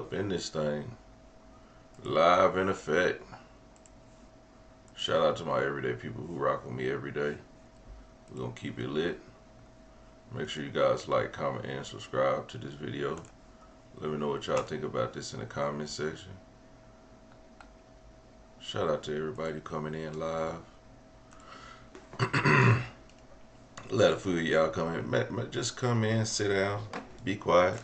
up in this thing. Live in effect. Shout out to my everyday people who rock with me every day. We're going to keep it lit. Make sure you guys like, comment, and subscribe to this video. Let me know what y'all think about this in the comment section. Shout out to everybody coming in live. Let a few of y'all come in. Just come in, sit down, be quiet.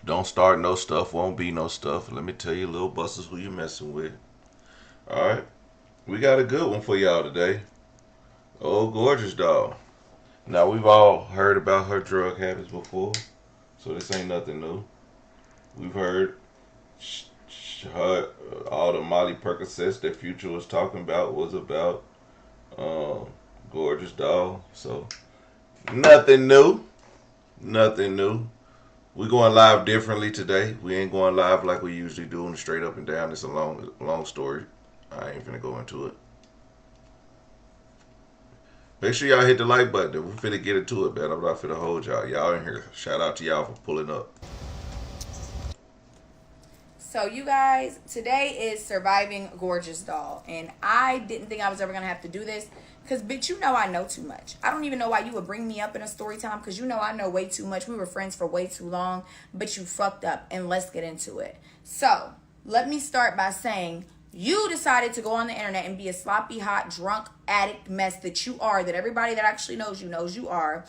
Don't start no stuff, won't be no stuff. Let me tell you, little busters, who you messing with. Alright, we got a good one for y'all today. Oh, gorgeous doll. Now, we've all heard about her drug habits before, so this ain't nothing new. We've heard all the Molly Percocets that Future was talking about was about gorgeous doll. So, nothing new. Nothing new. We're going live differently today. We ain't going live like we usually do and straight up and down. It's a long story. I ain't finna go into it. Make sure y'all hit the like button. We're finna get into it, man. I'm not finna hold y'all. Y'all in here. Shout out to y'all for pulling up. So you guys, today is Surviving Gorgeous Doll. And I didn't think I was ever going to have to do this. Because, bitch, you know I know too much. I don't even know why you would bring me up in a story time. Because you know I know way too much. We were friends for way too long. But you fucked up. And let's get into it. So, let me start by saying, you decided to go on the internet and be a sloppy, hot, drunk, addict mess that you are. That everybody that actually knows you are.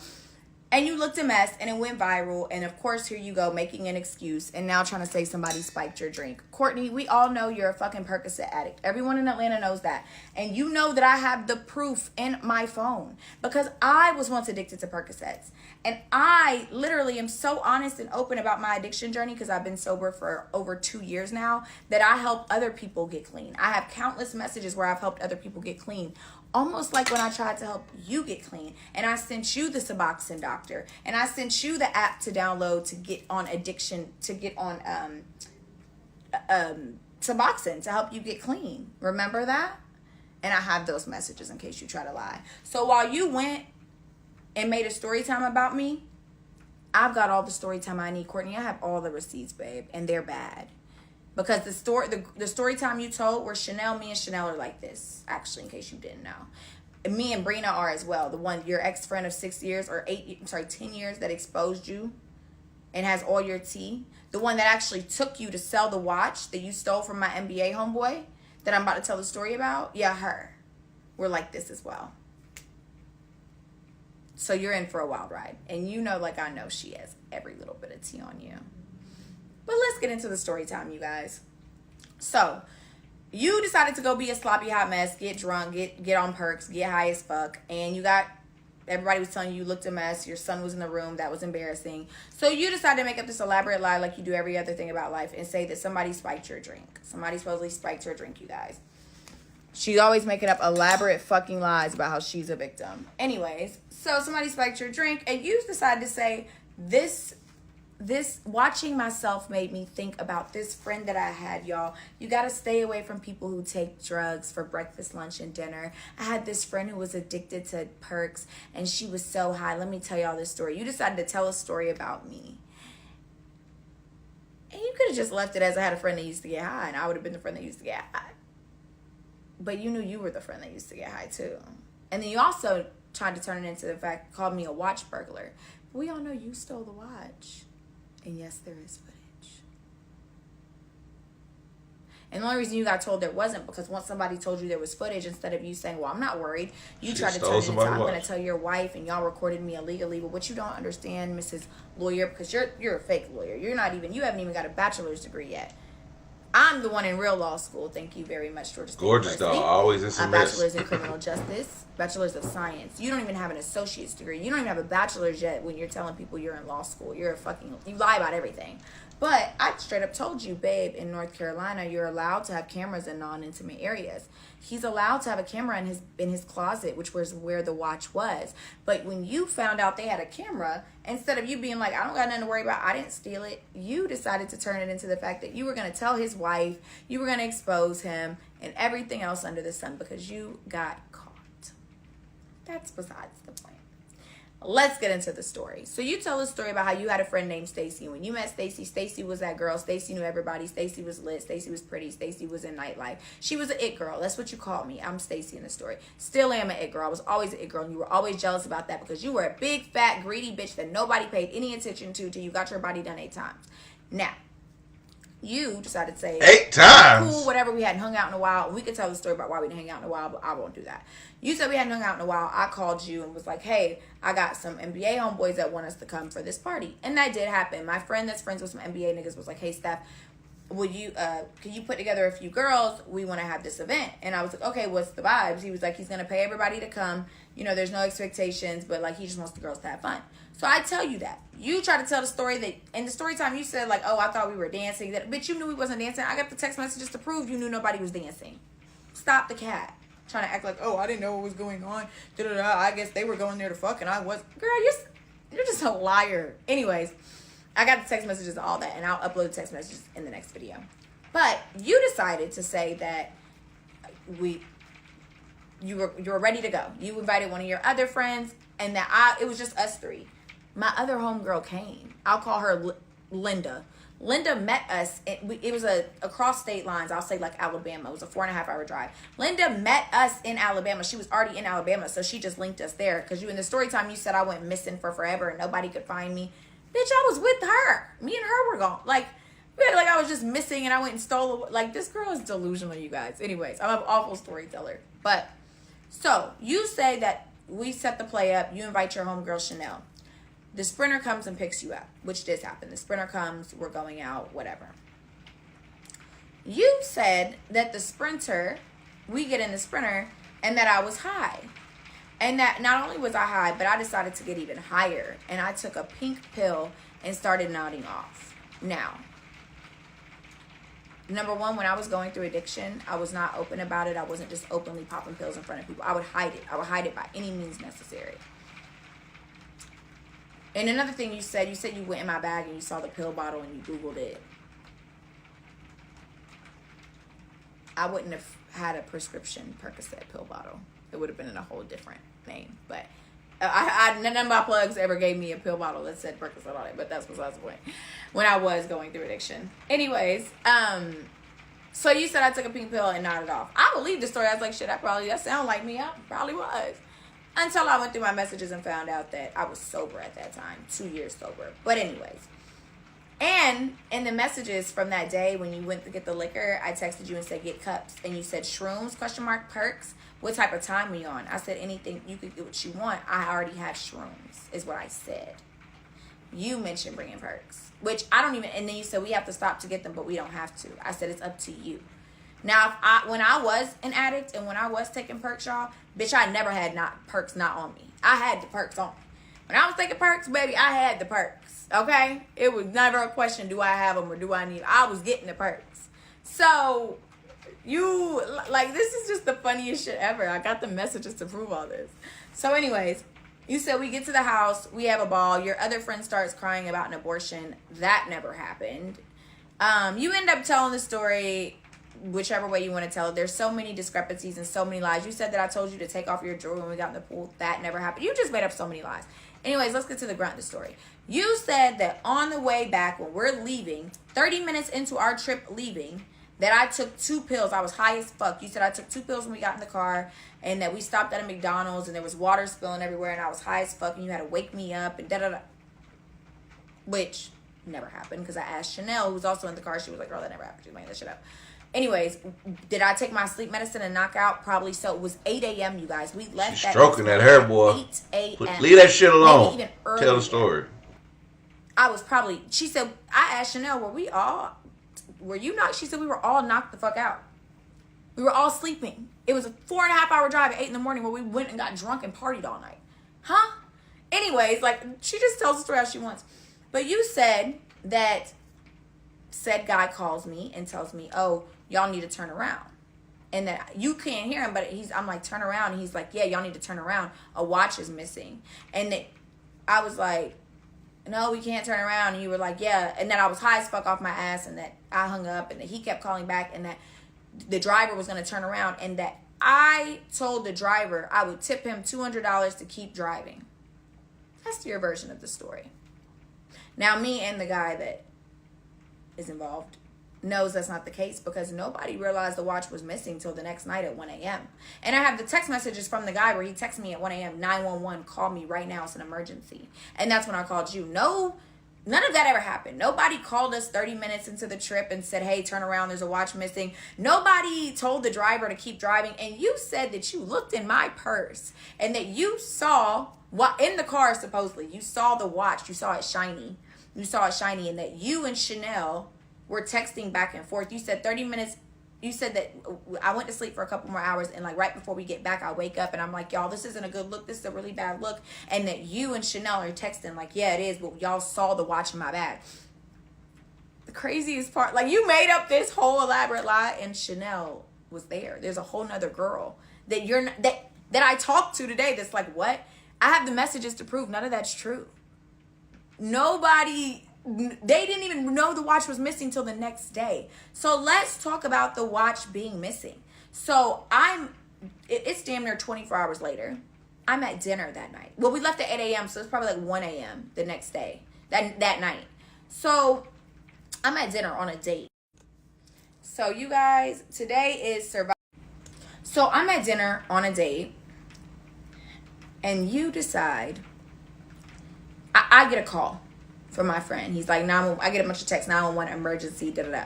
And you looked a mess, and it went viral. And, of course, here you go, making an excuse. And now trying to say somebody spiked your drink. Courtney, we all know you're a fucking Percocet addict. Everyone in Atlanta knows that. And you know that I have the proof in my phone. Because I was once addicted to Percocets. And I literally am so honest and open about my addiction journey, because I've been sober for over 2 years now, that I help other people get clean. I have countless messages where I've helped other people get clean. Almost like when I tried to help you get clean. And I sent you the Suboxone doctor. And I sent you the app to download to get on addiction, to get on Suboxone to help you get clean. Remember that? And I have those messages in case you try to lie. So while you went and made a story time about me, I've got all the story time I need, Courtney. I have all the receipts, babe. And they're bad. Because the story time you told where me and Chanel are like this, actually, in case you didn't know. And me and Brina are as well. The one, your ex-friend of 6 years or 10 years that exposed you and has all your tea. The one that actually took you to sell the watch that you stole from my NBA homeboy that I'm about to tell the story about. Yeah, her. We're like this as well. So you're in for a wild ride. And you know, like I know, she has every little bit of tea on you. But let's get into the story time, you guys. So, you decided to go be a sloppy hot mess, get drunk, get on perks, get high as fuck. And everybody was telling you looked a mess. Your son was in the room. That was embarrassing. So, you decided to make up this elaborate lie like you do every other thing about life and say that somebody spiked your drink. Somebody supposedly spiked your drink, you guys. She's always making up elaborate fucking lies about how she's a victim. Anyways, so somebody spiked your drink and you decided to say this watching myself made me think about this friend that I had, y'all. You got to stay away from people who take drugs for breakfast, lunch, and dinner. I had this friend who was addicted to perks, and she was so high. Let me tell y'all this story. You decided to tell a story about me. And you could have just left it as I had a friend that used to get high, and I would have been the friend that used to get high. But you knew you were the friend that used to get high, too. And then you also tried to turn it into the fact, called me a watch burglar. But we all know you stole the watch. And yes, there is footage. And the only reason you got told there wasn't because once somebody told you there was footage, instead of you saying, well, I'm not worried, you tried to turn it into, I'm going to tell your wife and y'all recorded me illegally. But what you don't understand, Mrs. Lawyer, because you're a fake lawyer. You haven't even got a bachelor's degree yet. I'm the one in real law school. Thank you very much, Georgia State Gorgeous doll, always in some mess. Bachelor's in criminal justice, bachelor's of science. You don't even have an associate's degree. You don't even have a bachelor's yet when you're telling people you're in law school. You lie about everything. But I straight up told you, babe, in North Carolina, you're allowed to have cameras in non-intimate areas. He's allowed to have a camera in his closet, which was where the watch was. But when you found out they had a camera, instead of you being like, I don't got nothing to worry about, I didn't steal it, you decided to turn it into the fact that you were going to tell his wife, you were going to expose him, and everything else under the sun because you got caught. That's besides the point. let's get into the story. So you tell a story about how you had a friend named Stacy. When you met Stacy, Stacy was that girl. Stacy knew everybody. Stacy was lit. Stacy was pretty. Stacy was in nightlife. She was an it girl. That's what you call me. I'm Stacy in the story. Still am an it girl. I was always an it girl, and you were always jealous about that because you were a big, fat, greedy bitch that nobody paid any attention to till you got your body done 8 times. Now, you decided to say 8 times. Cool, whatever. We hadn't hung out in a while. We could tell the story about why we didn't hang out in a while, but I won't do that. You said we hadn't hung out in a while. I called you and was like, hey, I got some NBA homeboys that want us to come for this party. And that did happen. My friend that's friends with some NBA niggas was like, hey, Steph, would you can you put together a few girls? We want to have this event. And I was like, okay, what's the vibes? He was like, he's gonna pay everybody to come. You know, there's no expectations, but like he just wants the girls to have fun. So I tell you that. You try to tell the story that in the story time you said like, oh, I thought we were dancing. That bitch, you knew we wasn't dancing. I got the text messages to prove you knew nobody was dancing. Stop the cat. Trying to act like, oh, I didn't know what was going on. Da-da-da. I guess they were going there to fuck and I was. Girl, you're just a liar. Anyways, I got the text messages and all that, and I'll upload the text messages in the next video. But you decided to say that you were ready to go. You invited one of your other friends, and that it was just us 3. My other homegirl came. I'll call her Linda. Linda met us. It was across state lines. I'll say like Alabama. It was a 4.5-hour drive. Linda met us in Alabama. She was already in Alabama, so she just linked us there. Because you in the story time, you said I went missing for forever and nobody could find me. Bitch, I was with her. Me and her were gone. Like I was just missing and I went and stole. Like, this girl is delusional, you guys. Anyways, I'm an awful storyteller. But, so, you say that we set the play up. You invite your homegirl, Chanel. The Sprinter comes and picks you up, which did happen. The Sprinter comes, we're going out, whatever. You said that the Sprinter, we get in the Sprinter, and that I was high. And that not only was I high, but I decided to get even higher. And I took a pink pill and started nodding off. Now, number one, when I was going through addiction, I was not open about it. I wasn't just openly popping pills in front of people. I would hide it. I would hide it by any means necessary. And another thing you said you went in my bag and you saw the pill bottle and you Googled it. I wouldn't have had a prescription Percocet pill bottle. It would have been in a whole different name. But none of my plugs ever gave me a pill bottle that said Percocet on it. But that's besides the point. When I was going through addiction. Anyways, so you said I took a pink pill and nodded off. I believed the story. I was like, shit, that sound like me. I probably was. Until I went through my messages and found out that I was sober at that time. 2 years sober. But anyways. And in the messages from that day when you went to get the liquor, I texted you and said, get cups. And you said, shrooms, ? Perks. What type of time were you on? I said, anything, you could get what you want. I already have shrooms, is what I said. You mentioned bringing perks. Which I don't even, and then you said, we have to stop to get them, but we don't have to. I said, it's up to you. Now, when I was an addict and when I was taking perks, y'all, bitch, I never had perks not on me. I had the perks on me. When I was taking perks, baby, I had the perks, okay? It was never a question, do I have them or do I need them? I was getting the perks. So, this is just the funniest shit ever. I got the messages to prove all this. So, anyways, you said we get to the house, we have a ball. Your other friend starts crying about an abortion. That never happened. You end up telling the story whichever way you want to tell it. There's so many discrepancies and so many lies. You said that I told you to take off your jewelry when we got in the pool. That never happened. You just made up so many lies. Anyways, let's get to the grunt of the story. You said that on the way back when we're leaving, 30 minutes into our trip leaving, that I took 2 pills. I was high as fuck. You said I took 2 pills when we got in the car and that we stopped at a McDonald's and there was water spilling everywhere and I was high as fuck and you had to wake me up and da-da-da. Which never happened because I asked Chanel, who was also in the car. She was like, girl, that never happened. She was making that shit up. Anyways, did I take my sleep medicine and knock out? Probably so. It was 8 a.m., you guys. We left She's stroking that hair, boy. 8 a.m. Leave that shit alone. Tell the story. She said, I asked Chanel, were you knocked? She said, we were all knocked the fuck out. We were all sleeping. It was a 4.5-hour drive at 8 in the morning where we went and got drunk and partied all night. Huh? Anyways, she just tells the story how she wants. But you said that said guy calls me and tells me, oh, y'all need to turn around. And that you can't hear him, but I'm like, turn around. And he's like, yeah, y'all need to turn around. A watch is missing. And I was like, no, we can't turn around. And you were like, yeah. And then I was high as fuck off my ass and that I hung up and that he kept calling back and that the driver was going to turn around and that I told the driver I would tip him $200 to keep driving. That's your version of the story. Now, me and the guy that is involved knows that's not the case because nobody realized the watch was missing till the next night at 1 a.m. And I have the text messages from the guy where he texted me at 1 a.m. 911, call me right now, it's an emergency. And that's when I called you. No, none of that ever happened. Nobody called us 30 minutes into the trip and said, hey, turn around, there's a watch missing. Nobody told the driver to keep driving. And you said that you looked in my purse and that you saw, in the car supposedly, you saw the watch, you saw it shiny. You saw it shiny, and that you and Chanel were texting back and forth. You said 30 minutes. You said that I went to sleep for a couple more hours, and like right before we get back, I wake up and I'm like, y'all, this isn't a good look. This is a really bad look. And that you and Chanel are texting like, yeah, it is, but y'all saw the watch in my bag. The craziest part, like you made up this whole elaborate lie, and Chanel was there. There's a whole nother girl that you're that I talked to today. That's like, what? I have the messages to prove none of that's true. Nobody, they didn't even know the watch was missing till the next day. So let's talk about the watch being missing. So it's damn near 24 hours later. I'm at dinner that night. Well, we left at 8 a.m. So it's probably like 1 a.m. the next day, that night. So I'm at dinner on a date. So you guys, today is survival. So I'm at dinner on a date and you decide, I get a call from my friend. He's like, I get a bunch of texts, 911 emergency, da-da-da.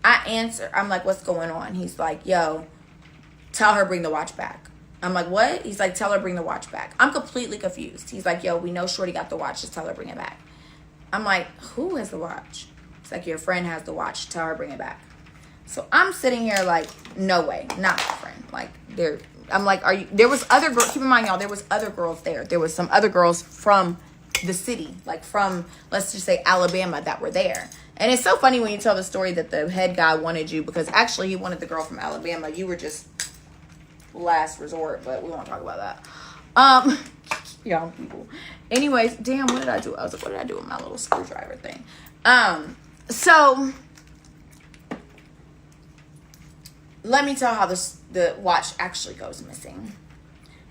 I answer. I'm like, what's going on? He's like, yo, tell her bring the watch back. I'm like, what? He's like, tell her bring the watch back. I'm completely confused. He's like, yo, we know Shorty got the watch. Just tell her bring it back. I'm like, who has the watch? He's like, your friend has the watch. Tell her bring it back. So I'm sitting here like, no way, not my friend. Like, I'm like, there was other girls. Keep in mind, y'all, there was other girls there. There was some other girls from the city, like from, let's just say, Alabama, that were there. And it's so funny when you tell the story that the head guy wanted you, because actually he wanted the girl from Alabama. You were just last resort, but we won't talk about that. Young people. Anyways, damn, what did I do? I was like, what did I do with my little screwdriver thing? So let me tell how the watch actually goes missing.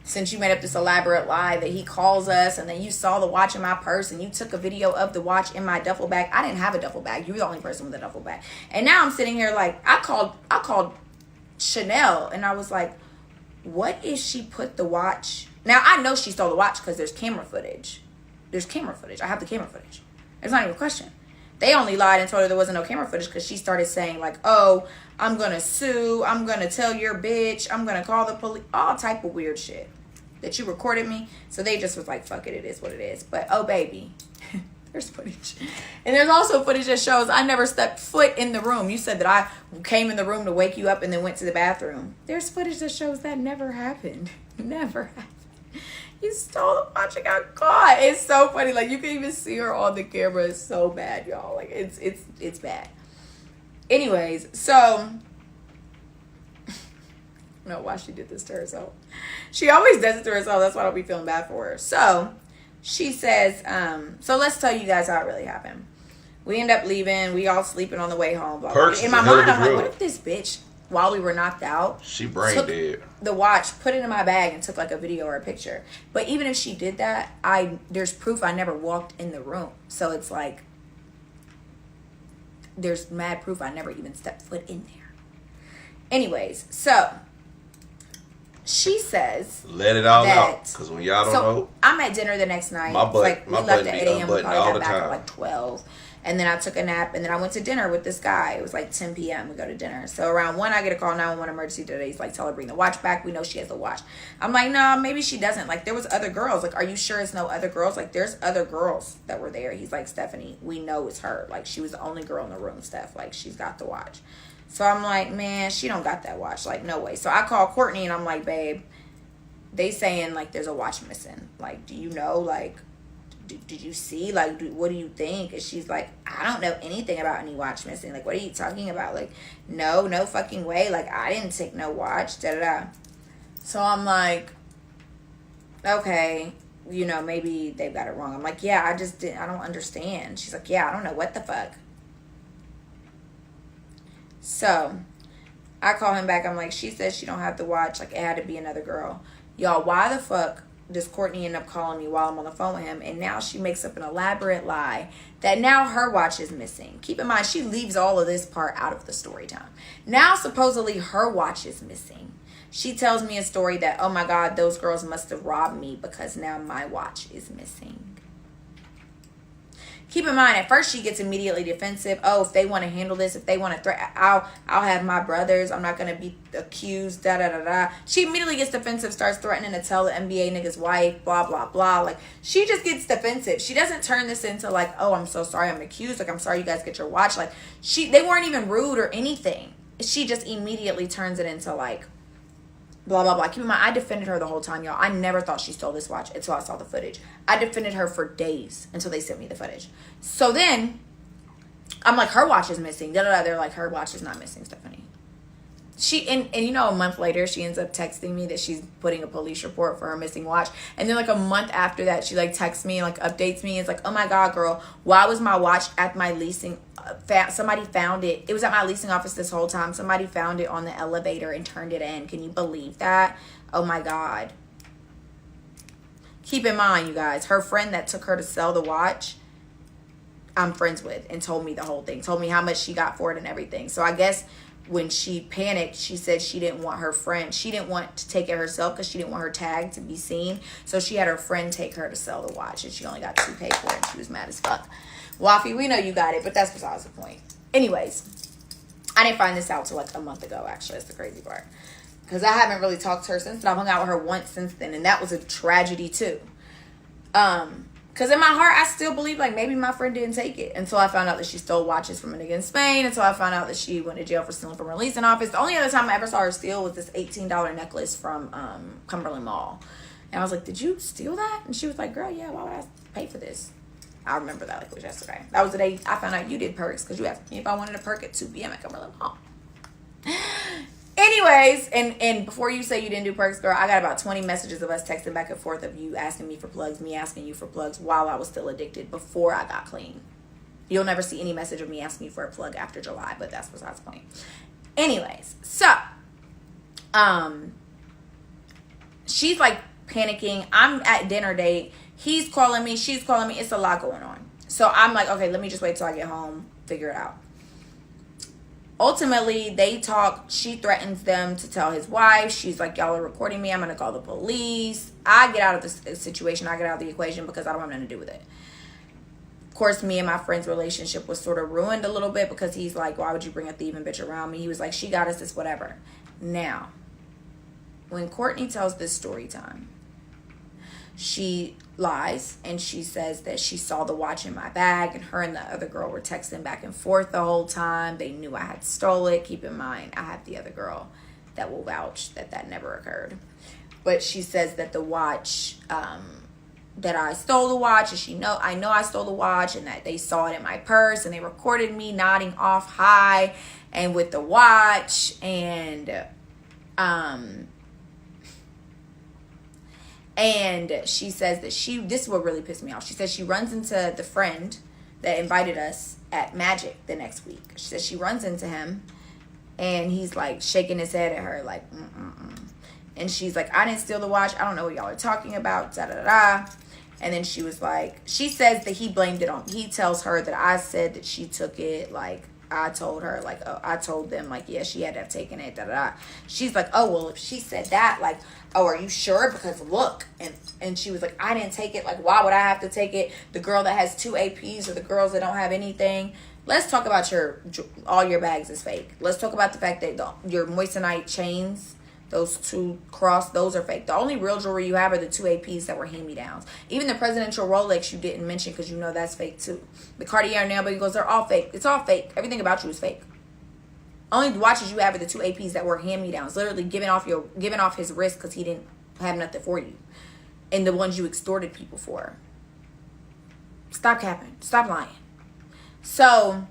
Since you made up this elaborate lie that he calls us and then you saw the watch in my purse and you took a video of the watch in my duffel bag. I didn't have a duffel bag. You were the only person with a duffel bag. And now I'm sitting here like, I called Chanel and I was like, what if she put the watch? Now I know she stole the watch because there's camera footage. There's camera footage. I have the camera footage. It's not even a question. They only lied and told her there wasn't no camera footage because she started saying like, oh, I'm going to sue. I'm going to tell your bitch. I'm going to call the police. All type of weird shit. That you recorded me. So they just was like, fuck it, it is what it is. But oh baby, there's footage. And there's also footage that shows I never stepped foot in the room. You said that I came in the room to wake you up and then went to the bathroom. There's footage that shows that never happened. Never happened. You stole the watch and got caught. It's so funny. Like you can even see her on the camera. It's so bad, y'all. Like it's bad. Anyways, so I don't know why she did this to herself. She always does it to herself. That's why I don't be feeling bad for her. So she says, so let's tell you guys how it really happened. We end up leaving. We all sleeping on the way home. Blah, blah. In my mind, I'm like, what if this bitch, while we were knocked out, she brain dead, the watch, put it in my bag and took like a video or a picture. But even if she did that, there's proof I never walked in the room. So it's like, there's mad proof I never even stepped foot in there. Anyways, so she says, let it all out, because when y'all don't know, I'm at dinner the next night. My butt, like we left at 8 a.m. We probably got back at like 12. And then I took a nap, and then I went to dinner with this guy. It was like 10 p.m. We go to dinner. So around 1, I get a call, 911 emergency today. He's like, tell her bring the watch back. We know she has the watch. I'm like, no, maybe she doesn't. Like, there was other girls. Like, are you sure it's no other girls? Like, there's other girls that were there. He's like, Stephanie, we know it's her. Like, she was the only girl in the room, Steph. Like, she's got the watch. So I'm like, man, she don't got that watch. Like, no way. So I call Courtney, and I'm like, babe, they saying, like, there's a watch missing. Like, do you know, like, did you see? Like, what do you think? And she's like, I don't know anything about any watch missing. Like, what are you talking about? Like, no fucking way. Like, I didn't take no watch. Da-da-da. So I'm like, okay, you know, maybe they've got it wrong. I'm like, yeah, I don't understand. She's like, yeah, I don't know what the fuck. So I call him back. I'm like, she says she don't have the watch. Like, it had to be another girl. Y'all, why the fuck this Courtney ended up calling me while I'm on the phone with him, and now she makes up an elaborate lie that now her watch is missing. Keep in mind, she leaves all of this part out of the story time. Now, supposedly, her watch is missing. She tells me a story that, oh my God, those girls must have robbed me because now my watch is missing. Keep in mind, at first she gets immediately defensive. Oh, if they want to handle this, if they want to threaten, I'll have my brothers. I'm not going to be accused, da da da da. She immediately gets defensive, starts threatening to tell the NBA nigga's wife, blah blah blah. Like, she just gets defensive. She doesn't turn this into like, oh, I'm so sorry, I'm accused. Like, I'm sorry you guys get your watch. Like, they weren't even rude or anything. She just immediately turns it into like, blah, blah, blah. Keep in mind, I defended her the whole time, y'all. I never thought she stole this watch until I saw the footage. I defended her for days until they sent me the footage. So then, I'm like, her watch is missing. Da, da, da. They're like, her watch is not missing, Stephanie. And you know, a month later, she ends up texting me that she's putting a police report for her missing watch. And then like a month after that, she like texts me and like updates me. It's like, oh my God, girl, why was my watch at my leasing? Somebody found it. It was at my leasing office this whole time. Somebody found it on the elevator and turned it in. Can you believe that? Oh my God. Keep in mind, you guys, her friend that took her to sell the watch, I'm friends with, and told me the whole thing. Told me how much she got for it and everything. So I guess when she panicked, she said she didn't want her friend. She didn't want to take it herself because she didn't want her tag to be seen. So she had her friend take her to sell the watch, and she only got 2 paid for it. And she was mad as fuck. Waffy, we know you got it, but that's besides the point. Anyways, I didn't find this out till like a month ago, actually. That's the crazy part. Because I haven't really talked to her since, but I've hung out with her once since then, and that was a tragedy too. Because in my heart, I still believe like maybe my friend didn't take it until I found out that she stole watches from a nigga in Spain, until I found out that she went to jail for stealing from her leasing office. The only other time I ever saw her steal was this $18 necklace from Cumberland Mall. And I was like, did you steal that? And she was like, girl, yeah, why would I pay for this? I remember that like it was yesterday. That was the day I found out you did perks because you asked me if I wanted a perk at 2 p.m. at Cumberland Mall. Anyways, and before you say you didn't do perks, girl, I got about 20 messages of us texting back and forth of you asking me for plugs, me asking you for plugs while I was still addicted before I got clean. You'll never see any message of me asking you for a plug after July, but that's besides the point. Anyways, so, she's like panicking. I'm at dinner date. He's calling me. She's calling me. It's a lot going on. So I'm like, okay, let me just wait till I get home, figure it out. Ultimately, they talk. She threatens them to tell his wife. She's like, y'all are recording me. I'm going to call the police. I get out of this situation. I get out of the equation because I don't have nothing to do with it. Of course, me and my friend's relationship was sort of ruined a little bit because he's like, why would you bring a thieving bitch around me? He was like, she got us this, whatever. Now, when Courtney tells this story time, she lies and she says that she saw the watch in my bag and her and the other girl were texting back and forth the whole time. They knew I had stole it. Keep in mind, I have the other girl that will vouch that that never occurred. But she says that the watch, that I stole the watch, and I know I stole the watch, and that they saw it in my purse, and they recorded me nodding off high and with the watch, and she says that this is what really pissed me off. She says she runs into the friend that invited us at Magic the next week. She says she runs into him and he's like shaking his head at her like, And she's like, I didn't steal the watch. I don't know what y'all are talking about. Da da da. And then she was like, she says that he blamed it on, he tells her that I said that she took it. Like, I told her, like, oh, I told them, like, yeah, she had to have taken it, da da da. She's like, oh, well, if she said that, like, oh, are you sure? Because look. And she was like, I didn't take it. Like, why would I have to take it? The girl that has 2 APs or the girls that don't have anything. Let's talk about all your bags is fake. Let's talk about the fact that your moissanite chains, those 2 cross, those are fake. The only real jewelry you have are the 2 APs that were hand-me-downs. Even the presidential Rolex you didn't mention because you know that's fake too. The Cartier nail bangles, they're all fake. It's all fake. Everything about you is fake. Only watches you have are the 2 APs that were hand-me-downs. Literally giving off his wrist because he didn't have nothing for you. And the ones you extorted people for. Stop capping. Stop lying. So,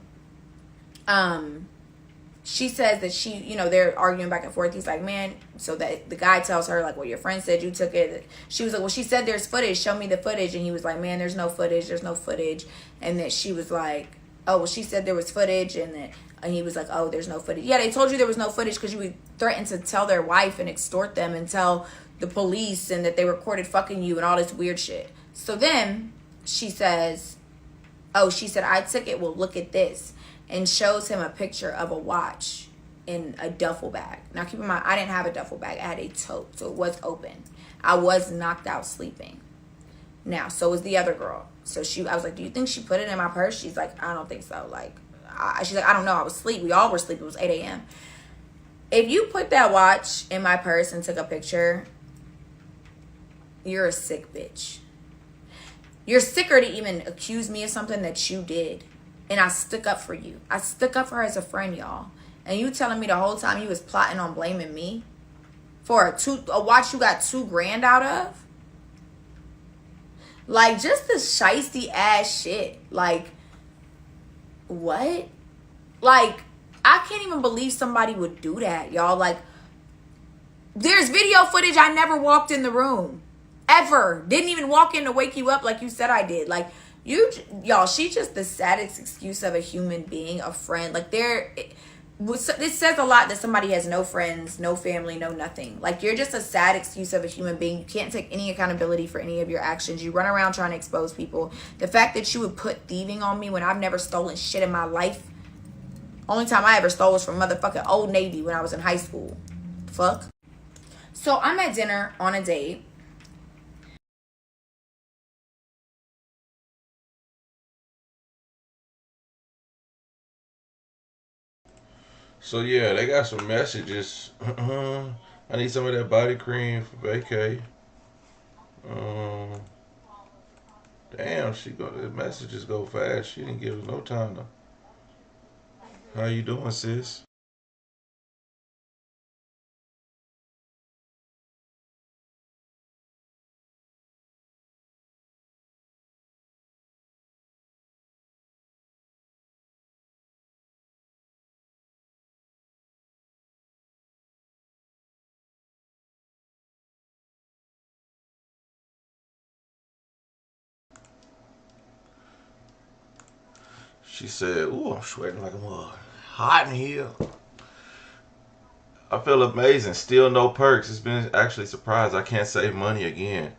she says that they're arguing back and forth. He's like, man, so that the guy tells her, like, well, your friend said you took it. She was like, well, she said there's footage. Show me the footage. And he was like, man, there's no footage. There's no footage. And then she was like, oh, well, she said there was footage. And he was like, oh, there's no footage. Yeah, they told you there was no footage because you threatened to tell their wife and extort them and tell the police and that they recorded fucking you and all this weird shit. So then she says, oh, she said, I took it. Well, look at this. And shows him a picture of a watch in a duffel bag. Now, keep in mind, I didn't have a duffel bag. I had a tote, so it was open. I was knocked out sleeping. Now, so was the other girl. So I was like, do you think she put it in my purse? She's like, I don't think so. Like, she's like, I don't know. I was asleep. We all were asleep. It was 8 a.m. If you put that watch in my purse and took a picture, you're a sick bitch. You're sicker to even accuse me of something that you did. And I stuck up for you. I stuck up for her as a friend, y'all. And you telling me the whole time you was plotting on blaming me for a watch you got $2,000 out of? Like, just the shiesty ass shit. Like, what? Like, I can't even believe somebody would do that, y'all. Like, there's video footage. I never walked in the room. Ever. Didn't even walk in to wake you up like you said I did. Like, y'all, she's just the saddest excuse of a human being, a friend. Like, this says a lot that somebody has no friends, no family, no nothing. Like, you're just a sad excuse of a human being. You can't take any accountability for any of your actions. You run around trying to expose people. The fact that you would put thieving on me when I've never stolen shit in my life. Only time I ever stole was from motherfucking Old Navy when I was in high school. Fuck. So I'm at dinner on a date. So yeah, they got some messages. I need some of that body cream for vacay. Um, Damn, the messages go fast. She didn't give us no time to. How you doing, sis? She said, "Ooh, I'm sweating like a mug. Hot in here. I feel amazing. Still no perks. It's been actually surprised. I can't save money again.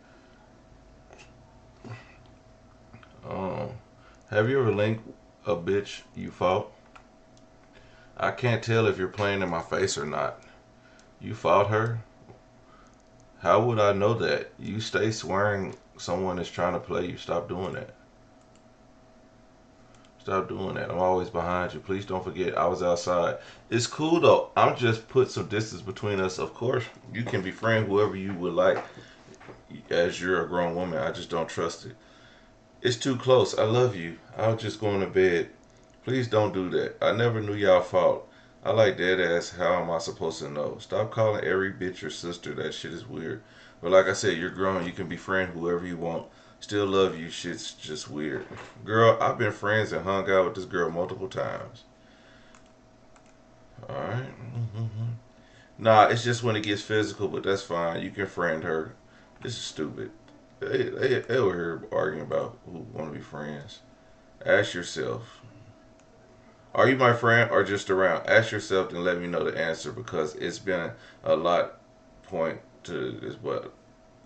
Um, have you ever linked a bitch you fought? I can't tell if you're playing in my face or not. You fought her? How would I know that? You stay swearing someone is trying to play you. Stop doing that. Stop doing that. I'm always behind you. Please don't forget I was outside. It's cool though. I'm just put some distance between us. Of course, you can befriend whoever you would like as you're a grown woman. I just don't trust it. It's too close. I love you. I'll just go to bed. Please don't do that. I never knew y'all fought. I like dead ass. How am I supposed to know? Stop calling every bitch your sister. That shit is weird. But like I said, you're grown. You can befriend whoever you want. Still love you. Shit's just weird. Girl, I've been friends and hung out with this girl multiple times. Alright. Nah, it's just when it gets physical, but that's fine. You can friend her. This is stupid. They were here arguing about who want to be friends. Ask yourself, are you my friend or just around? Ask yourself and let me know the answer because it's been a lot point to this, but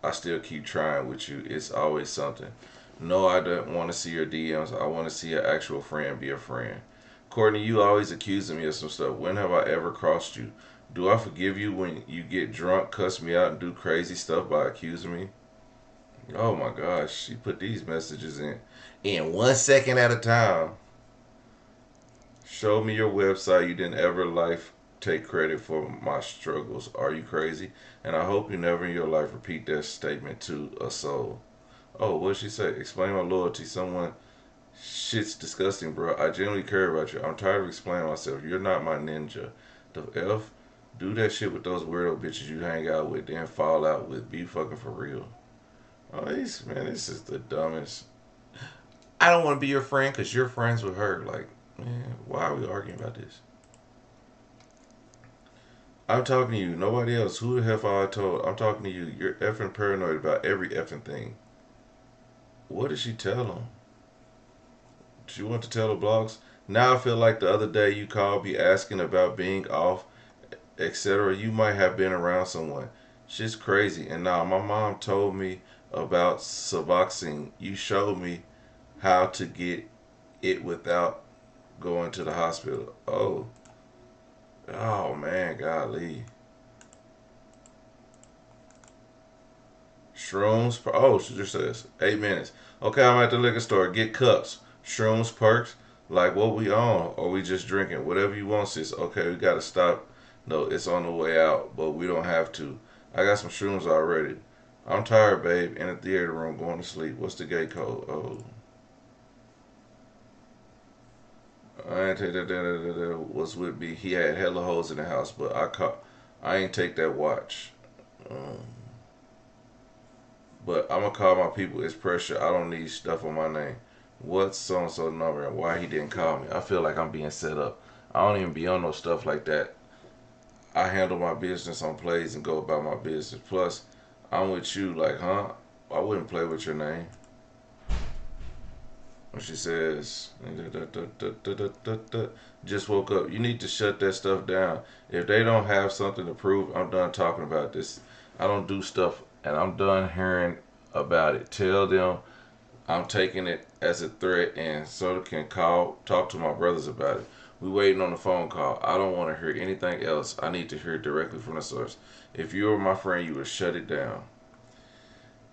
I still keep trying with you. It's always something. No, I don't want to see your DMs. I want to see an actual friend be a friend. Courtney, you always accusing me of some stuff. When have I ever crossed you? Do I forgive you when you get drunk, cuss me out, and do crazy stuff by accusing me? Oh my gosh, she put these messages in 1 second at a time. Show me your website. You didn't ever life take credit for my struggles. Are you crazy? And I hope you never in your life repeat that statement to a soul. Oh, what did she say? Explain my loyalty. Someone, shit's disgusting, bro. I genuinely care about you. I'm tired of explaining myself. You're not my ninja. The F? Do that shit with those weirdo bitches you hang out with, then fall out with. Be fucking for real. Oh, man, this is the dumbest. I don't want to be your friend because you're friends with her. Like, man, why are we arguing about this? I'm talking to you, nobody else. Who the hell I told? I'm talking to you. You're effing paranoid about every effing thing. What did she tell him? She want to tell the blogs? Now I feel like the other day you called me asking about being off, etc. You might have been around someone. Shit's crazy. And now my mom told me about Suboxone. You showed me how to get it without going to the hospital. Oh man, golly. Shrooms. Oh, she just says 8 minutes. Okay, I'm at the liquor store. Get cups. Shrooms, perks. Like what we on, or we just drinking. Whatever you want, sis. Okay, we gotta stop. No, it's on the way out, but we don't have to. I got some shrooms already. I'm tired, babe. In the theater room, going to sleep. What's the gate code? Oh, I ain't take that. Was with me. He had hella holes in the house, but I ain't take that watch. Um, But I'm gonna call my people. It's pressure. I don't need stuff on my name. What's so and so number and why he didn't call me? I feel like I'm being set up. I don't even be on no stuff like that. I handle my business on plays and go about my business. Plus, I'm with you. Like, huh? I wouldn't play with your name. When she says, just woke up. You need to shut that stuff down. If they don't have something to prove, I'm done talking about this. I don't do stuff, and I'm done hearing about it. Tell them I'm taking it as a threat, and so can talk to my brothers about it. We waiting on the phone call. I don't want to hear anything else. I need to hear it directly from the source. If you were my friend, you would shut it down.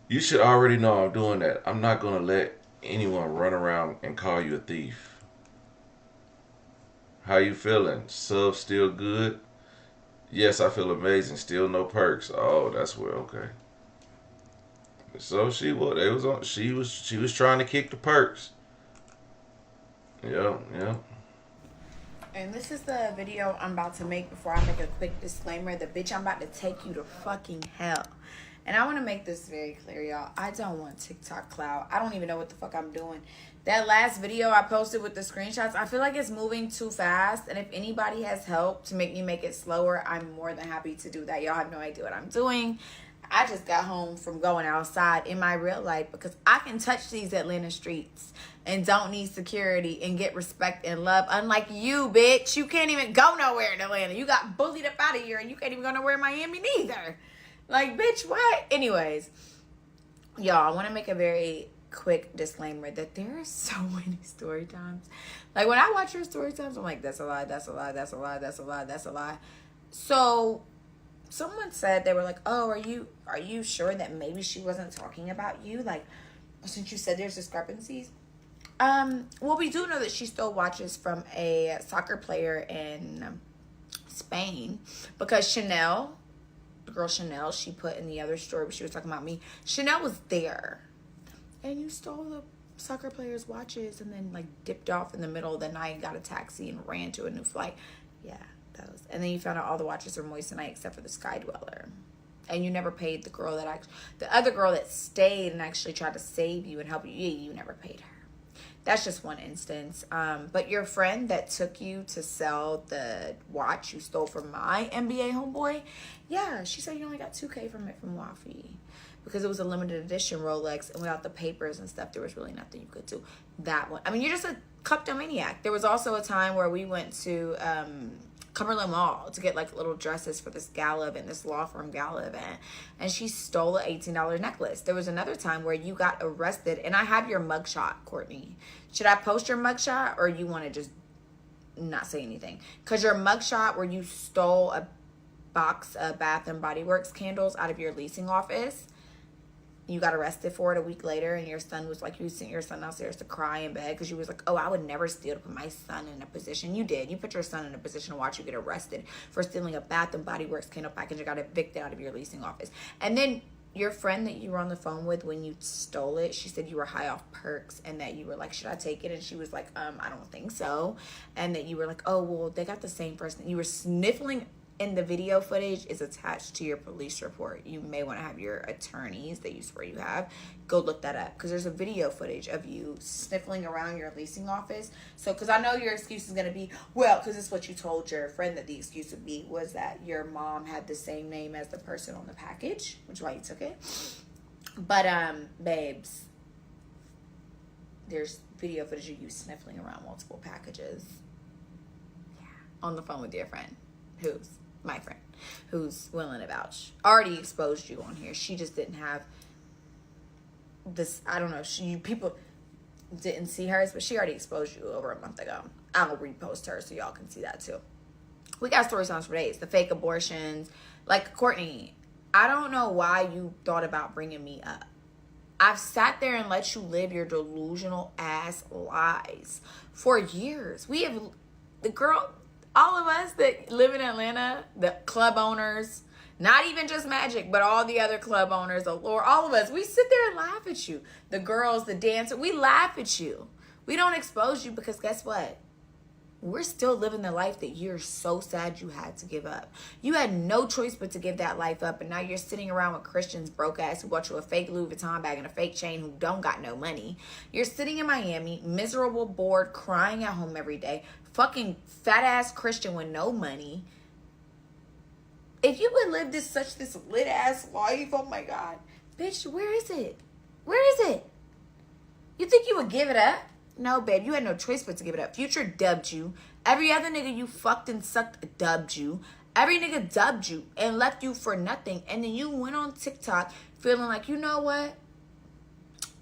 You should already know I'm doing that. I'm not gonna let anyone run around and call you a thief. How you feeling? Sub still good? Yes, I feel amazing. Still no perks. Oh, that's where okay. So she was. They was on. She was trying to kick the perks. Yeah, yeah. And this is the video I'm about to make before I make a quick disclaimer. The bitch, I'm about to take you to fucking hell. And I want to make this very clear, y'all. I don't want TikTok clout. I don't even know what the fuck I'm doing. That last video I posted with the screenshots, I feel like it's moving too fast. And if anybody has help to make me make it slower, I'm more than happy to do that. Y'all have no idea what I'm doing. I just got home from going outside in my real life because I can touch these Atlanta streets and don't need security and get respect and love. Unlike you, bitch. You can't even go nowhere in Atlanta. You got bullied up out of here and you can't even go nowhere in Miami neither. Like, bitch, what? Anyways, y'all, I want to make a very quick disclaimer that there are so many story times. Like, when I watch your story times, I'm like, that's a lie, that's a lie, that's a lie, that's a lie, that's a lie. So someone said, they were like, oh, are you sure that maybe she wasn't talking about you? Like, since you said there's discrepancies. Well, we do know that she stole watches from a soccer player in Spain because Chanel, the girl Chanel, she put in the other story where she was talking about me. Chanel was there. And you stole the soccer player's watches and then like dipped off in the middle of the night, got a taxi and ran to a new flight. Yeah. And then you found out all the watches were moissanite except for the Sky Dweller. And you never paid the other girl that stayed and actually tried to save you and help you. You never paid her. That's just one instance. But your friend that took you to sell the watch you stole from my NBA homeboy, yeah, she said you only got $2K from it from Wafi. Because it was a limited edition Rolex, and without the papers and stuff, there was really nothing you could do. That one. I mean, you're just a kleptomaniac. There was also a time where we went to Cumberland Mall to get like little dresses for this gala event, this law firm gala event, and she stole an $18 necklace. There was another time where you got arrested, and I have your mugshot, Courtney. Should I post your mugshot, or you want to just not say anything? Because your mugshot where you stole a box of Bath and Body Works candles out of your leasing office, you got arrested for it a week later, and your son was like, you sent your son downstairs to cry in bed because you was like, oh, I would never steal to put my son in a position. You did. You put your son in a position to watch you get arrested for stealing a Bath and Body Works candle package and got evicted out of your leasing office. And then your friend that you were on the phone with when you stole it, she said you were high off perks and that you were like, should I take it? And she was like, I don't think so. And that you were like, oh, well, they got the same person. You were sniffling. And the video footage is attached to your police report. You may want to have your attorneys that you swear you have go look that up, because there's a video footage of you sniffling around your leasing office. So, because I know your excuse is going to be, well, because it's what you told your friend that the excuse would be was that your mom had the same name as the person on the package, which is why you took it. But, babes, there's video footage of you sniffling around multiple packages. Yeah. On the phone with your friend. Who's my friend. who's willing to vouch. Already exposed you on here. She just didn't have this. I don't know. People didn't see hers, but she already exposed you over a month ago. I'll repost her so y'all can see that too. We got story songs for days. The fake abortions. Like, Courtney, I don't know why you thought about bringing me up. I've sat there and let you live your delusional ass lies for years. We have, all of us that live in Atlanta, the club owners, not even just Magic, but all the other club owners, Allure, all of us, we sit there and laugh at you. The girls, the dancers, we laugh at you. We don't expose you because guess what? We're still living the life that you're so sad you had to give up. You had no choice but to give that life up, and now you're sitting around with Christians broke ass who bought you a fake Louis Vuitton bag and a fake chain who don't got no money. You're sitting in Miami, miserable, bored, crying at home every day, fucking fat ass Christian with no money. If you would live this lit ass life, oh my God, bitch, where is it? Where is it? You think you would give it up? No, babe, you had no choice but to give it up. Future dubbed you. Every other nigga you fucked and sucked dubbed you. Every nigga dubbed you and left you for nothing. And then you went on TikTok feeling like, you know what?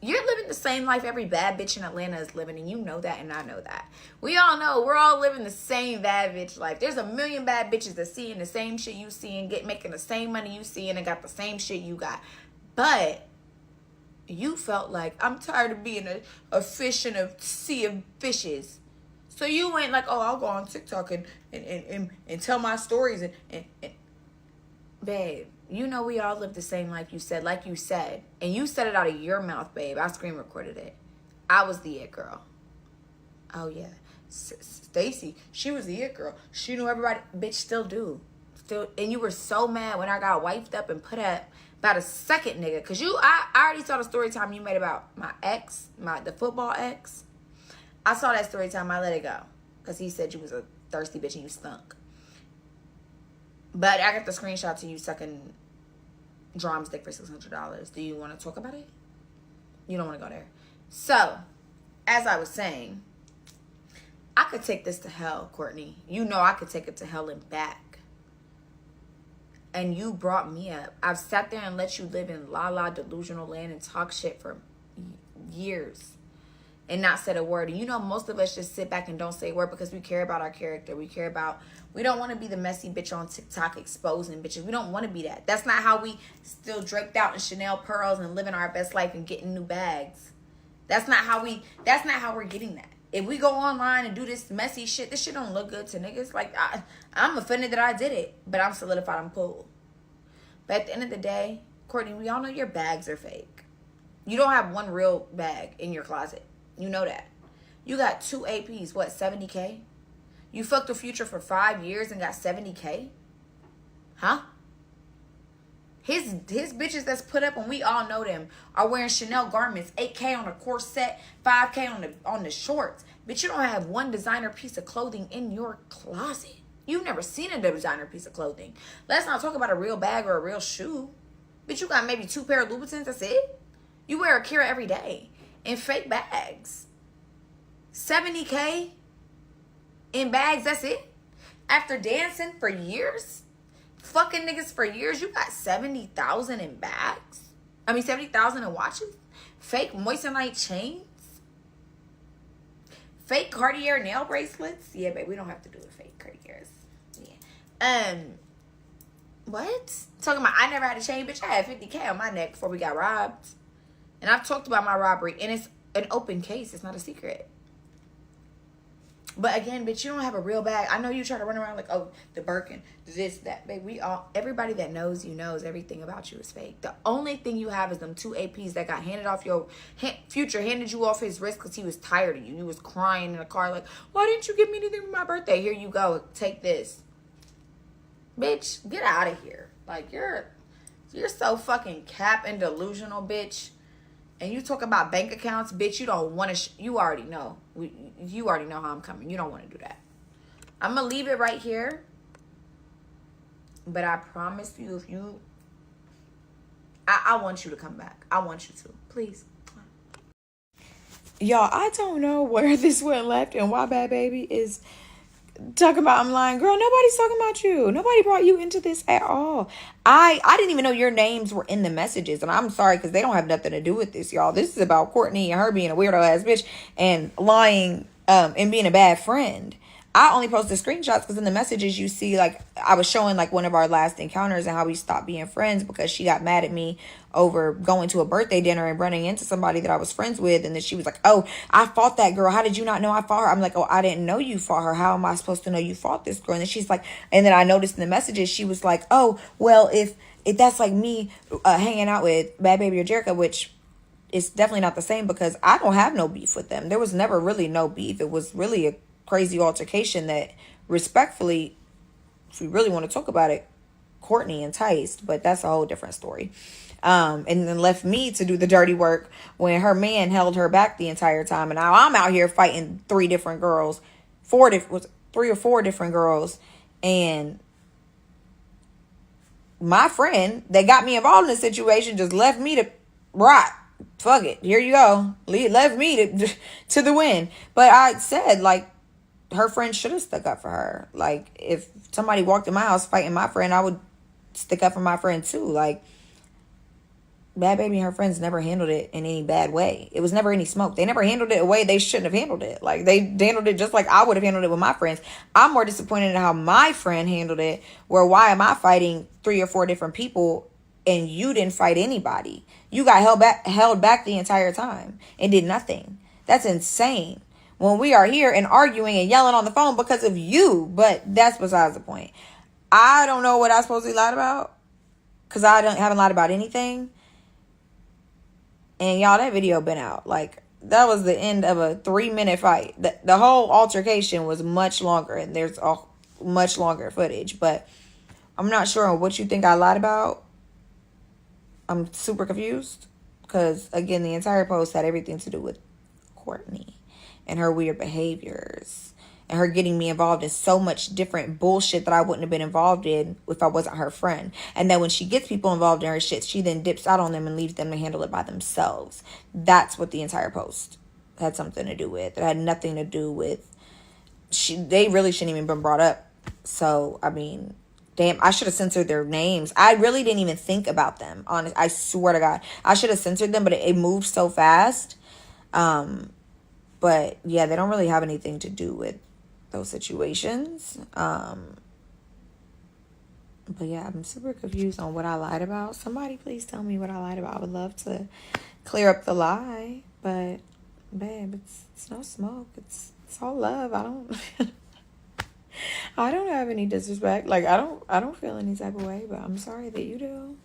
You're living the same life every bad bitch in Atlanta is living, and you know that, and I know that. We all know we're all living the same bad bitch life. There's a million bad bitches that seeing the same shit you see and making the same money you see and got the same shit you got. But you felt like, I'm tired of being a fish in a sea of fishes. So you went like, oh, I'll go on TikTok and tell my stories. And babe, you know we all live the same life you said. Like you said. And you said it out of your mouth, babe. I screen recorded it. I was the it girl. Oh, yeah. Stacy, she was the it girl. She knew everybody. Bitch, still do. And you were so mad when I got wiped up and put up about a second nigga. Because I already saw the story time you made about my ex, the football ex. I saw that story time. I let it go. Because he said you was a thirsty bitch and you stunk. But I got the screenshot to you sucking Drum's dick for $600. Do you want to talk about it? You don't want to go there. So, as I was saying, I could take this to hell, Courtney. You know I could take it to hell and back. And you brought me up. I've sat there and let you live in la delusional land and talk shit for years and not said a word. And you know, most of us just sit back and don't say a word because we care about our character. We don't want to be the messy bitch on TikTok exposing bitches. We don't want to be that. That's not how we still draped out in Chanel pearls and living our best life and getting new bags. That's not how we're getting that. If we go online and do this messy shit, this shit don't look good to niggas. Like, I'm offended that I did it, but I'm solidified, I'm cool. But at the end of the day, Courtney, we all know your bags are fake. You don't have one real bag in your closet. You know that. You got 2 APs, what, 70K? You fucked a Future for 5 years and got 70K? Huh? His bitches that's put up, and we all know them, are wearing Chanel garments, 8K on a corset, 5K on the shorts. But you don't have one designer piece of clothing in your closet. You've never seen a designer piece of clothing. Let's not talk about a real bag or a real shoe. But you got maybe 2 pair of Louboutins, that's it. You wear a Kira every day in fake bags. 70K in bags, that's it. After dancing for years, fucking niggas for years, you got 70,000 in bags. 70,000 in watches. Fake moissanite chains. Fake Cartier nail bracelets. Yeah, babe, we don't have to do the fake Cartiers. Yeah. What? Talking about I never had a chain, bitch. I had 50K on my neck before we got robbed. And I've talked about my robbery, and it's an open case. It's not a secret. But again, bitch, you don't have a real bag. I know you try to run around like, oh, the Birkin, this, that. Babe, everybody that knows you knows everything about you is fake. The only thing you have is them 2 APs that got handed off your Future, handed you off his wrist because he was tired of you. You was crying in the car like, why didn't you give me anything for my birthday? Here you go. Take this. Bitch, get out of here. Like, you're so fucking cap and delusional, bitch. And you talk about bank accounts, bitch, you don't want to, you already know. You already know how I'm coming. You don't want to do that. I'm going to leave it right here. But I promise you, I want you to come back. I want you to. Please. Y'all, I don't know where this went left and why Bad Baby is Talking about I'm lying, girl. Nobody's talking about you. Nobody brought you into this at all. I didn't even know your names were in the messages, and I'm sorry because they don't have nothing to do with this, y'all. This is about Courtney and her being a weirdo ass bitch and lying, and being a bad friend. I only posted screenshots because in the messages you see, like, I was showing like one of our last encounters and how we stopped being friends because she got mad at me over going to a birthday dinner and running into somebody that I was friends with. And then she was like, oh, I fought that girl. How did you not know I fought her? I'm like, oh, I didn't know you fought her. How am I supposed to know you fought this girl? And then she's like, and then I noticed in the messages, she was like, oh, well, if that's like me hanging out with Bad Baby or Jerica, which it's definitely not the same because I don't have no beef with them. There was never really no beef. It was really a crazy altercation that respectfully, if we really want to talk about it, Courtney enticed, but that's a whole different story. And then left me to do the dirty work when her man held her back the entire time. And now I'm out here fighting three different girls, three or four different girls. And my friend that got me involved in the situation just left me to rot. Fuck it. Here you go. Left me to the wind. But I said, like, her friend should have stuck up for her. Like, if somebody walked in my house fighting my friend, I would stick up for my friend too. Like, Bad Baby and her friends never handled it in any bad way. It was never any smoke. They never handled it a way they shouldn't have handled it. Like, they handled it just like I would have handled it with my friends. I'm more disappointed in how my friend handled it, where why am I fighting three or four different people and you didn't fight anybody? You got held back the entire time and did nothing. That's insane. When we are here and arguing and yelling on the phone because of you. But that's besides the point. I don't know what I supposed to lie about because haven't lied about anything. And y'all, that video been out. Like, that was the end of a 3-minute fight. The whole altercation was much longer, and there's a much longer footage. But I'm not sure on what you think I lied about. I'm super confused because, again, the entire post had everything to do with Courtney and her weird behaviors and her getting me involved in so much different bullshit that I wouldn't have been involved in if I wasn't her friend. And then when she gets people involved in her shit, she then dips out on them and leaves them to handle it by themselves. That's what the entire post had something to do with. It had nothing to do with they really shouldn't even been brought up. So, I mean, damn, I should have censored their names. I really didn't even think about them. Honest, I swear to God. I should have censored them, but it moved so fast. But yeah, they don't really have anything to do with those situations. But yeah, I'm super confused on what I lied about. Somebody please tell me what I lied about. I would love to clear up the lie. But babe, it's no smoke. It's all love. I don't have any disrespect. Like, I don't feel any type of way, but I'm sorry that you do.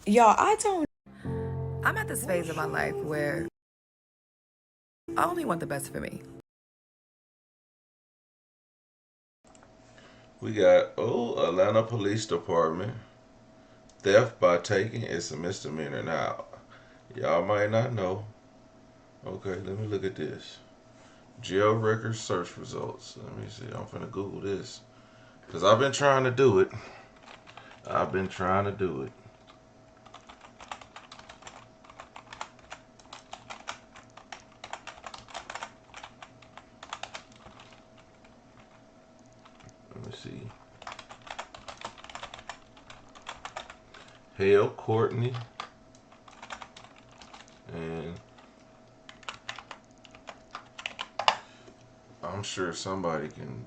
Y'all, I'm at this phase of my life where I only want the best for me. We got Atlanta Police Department. Theft by taking is a misdemeanor. Now, y'all might not know. Okay, let me look at this. Jail record search results. Let me see. I'm finna Google this. Because I've been trying to do it. I've been trying to do it. Let me see. Hale Courtney. And I'm sure somebody can.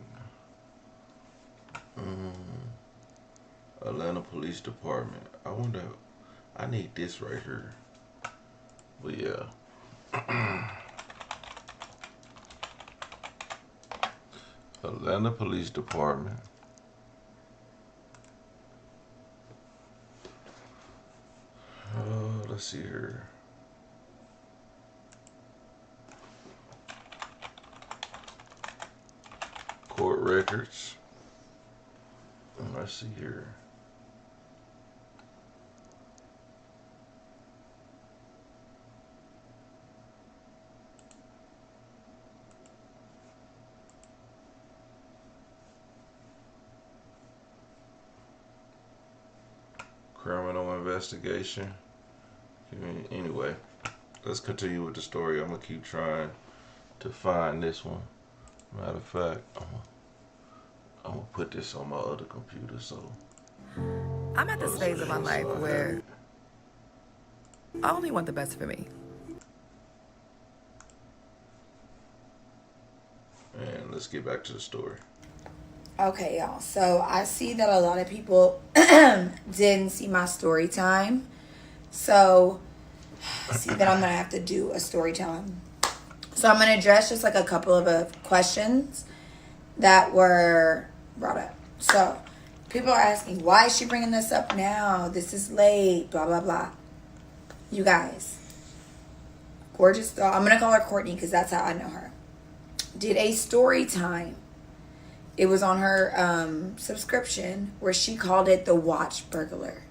Atlanta Police Department. I wonder. I need this right here. But yeah. Atlanta Police Department. Let's see here. Court records. Let's see here. Criminal investigation. Anyway, let's continue with the story. I'm gonna keep trying to find this one. Matter of fact, I'm gonna put this on my other computer so I'm at this phase of my life where I only want the best for me. And let's get back to the story. Okay, y'all. So I see that a lot of people didn't see my story time. So I see that I'm going to have to do a story time. So I'm going to address just like a couple of questions that were brought up. So people are asking, why is she bringing this up now? This is late, blah, blah, blah. You guys, gorgeous doll. I'm going to call her Courtney because that's how I know her. Did a story time. It was on her subscription where she called it the Watch Burglar.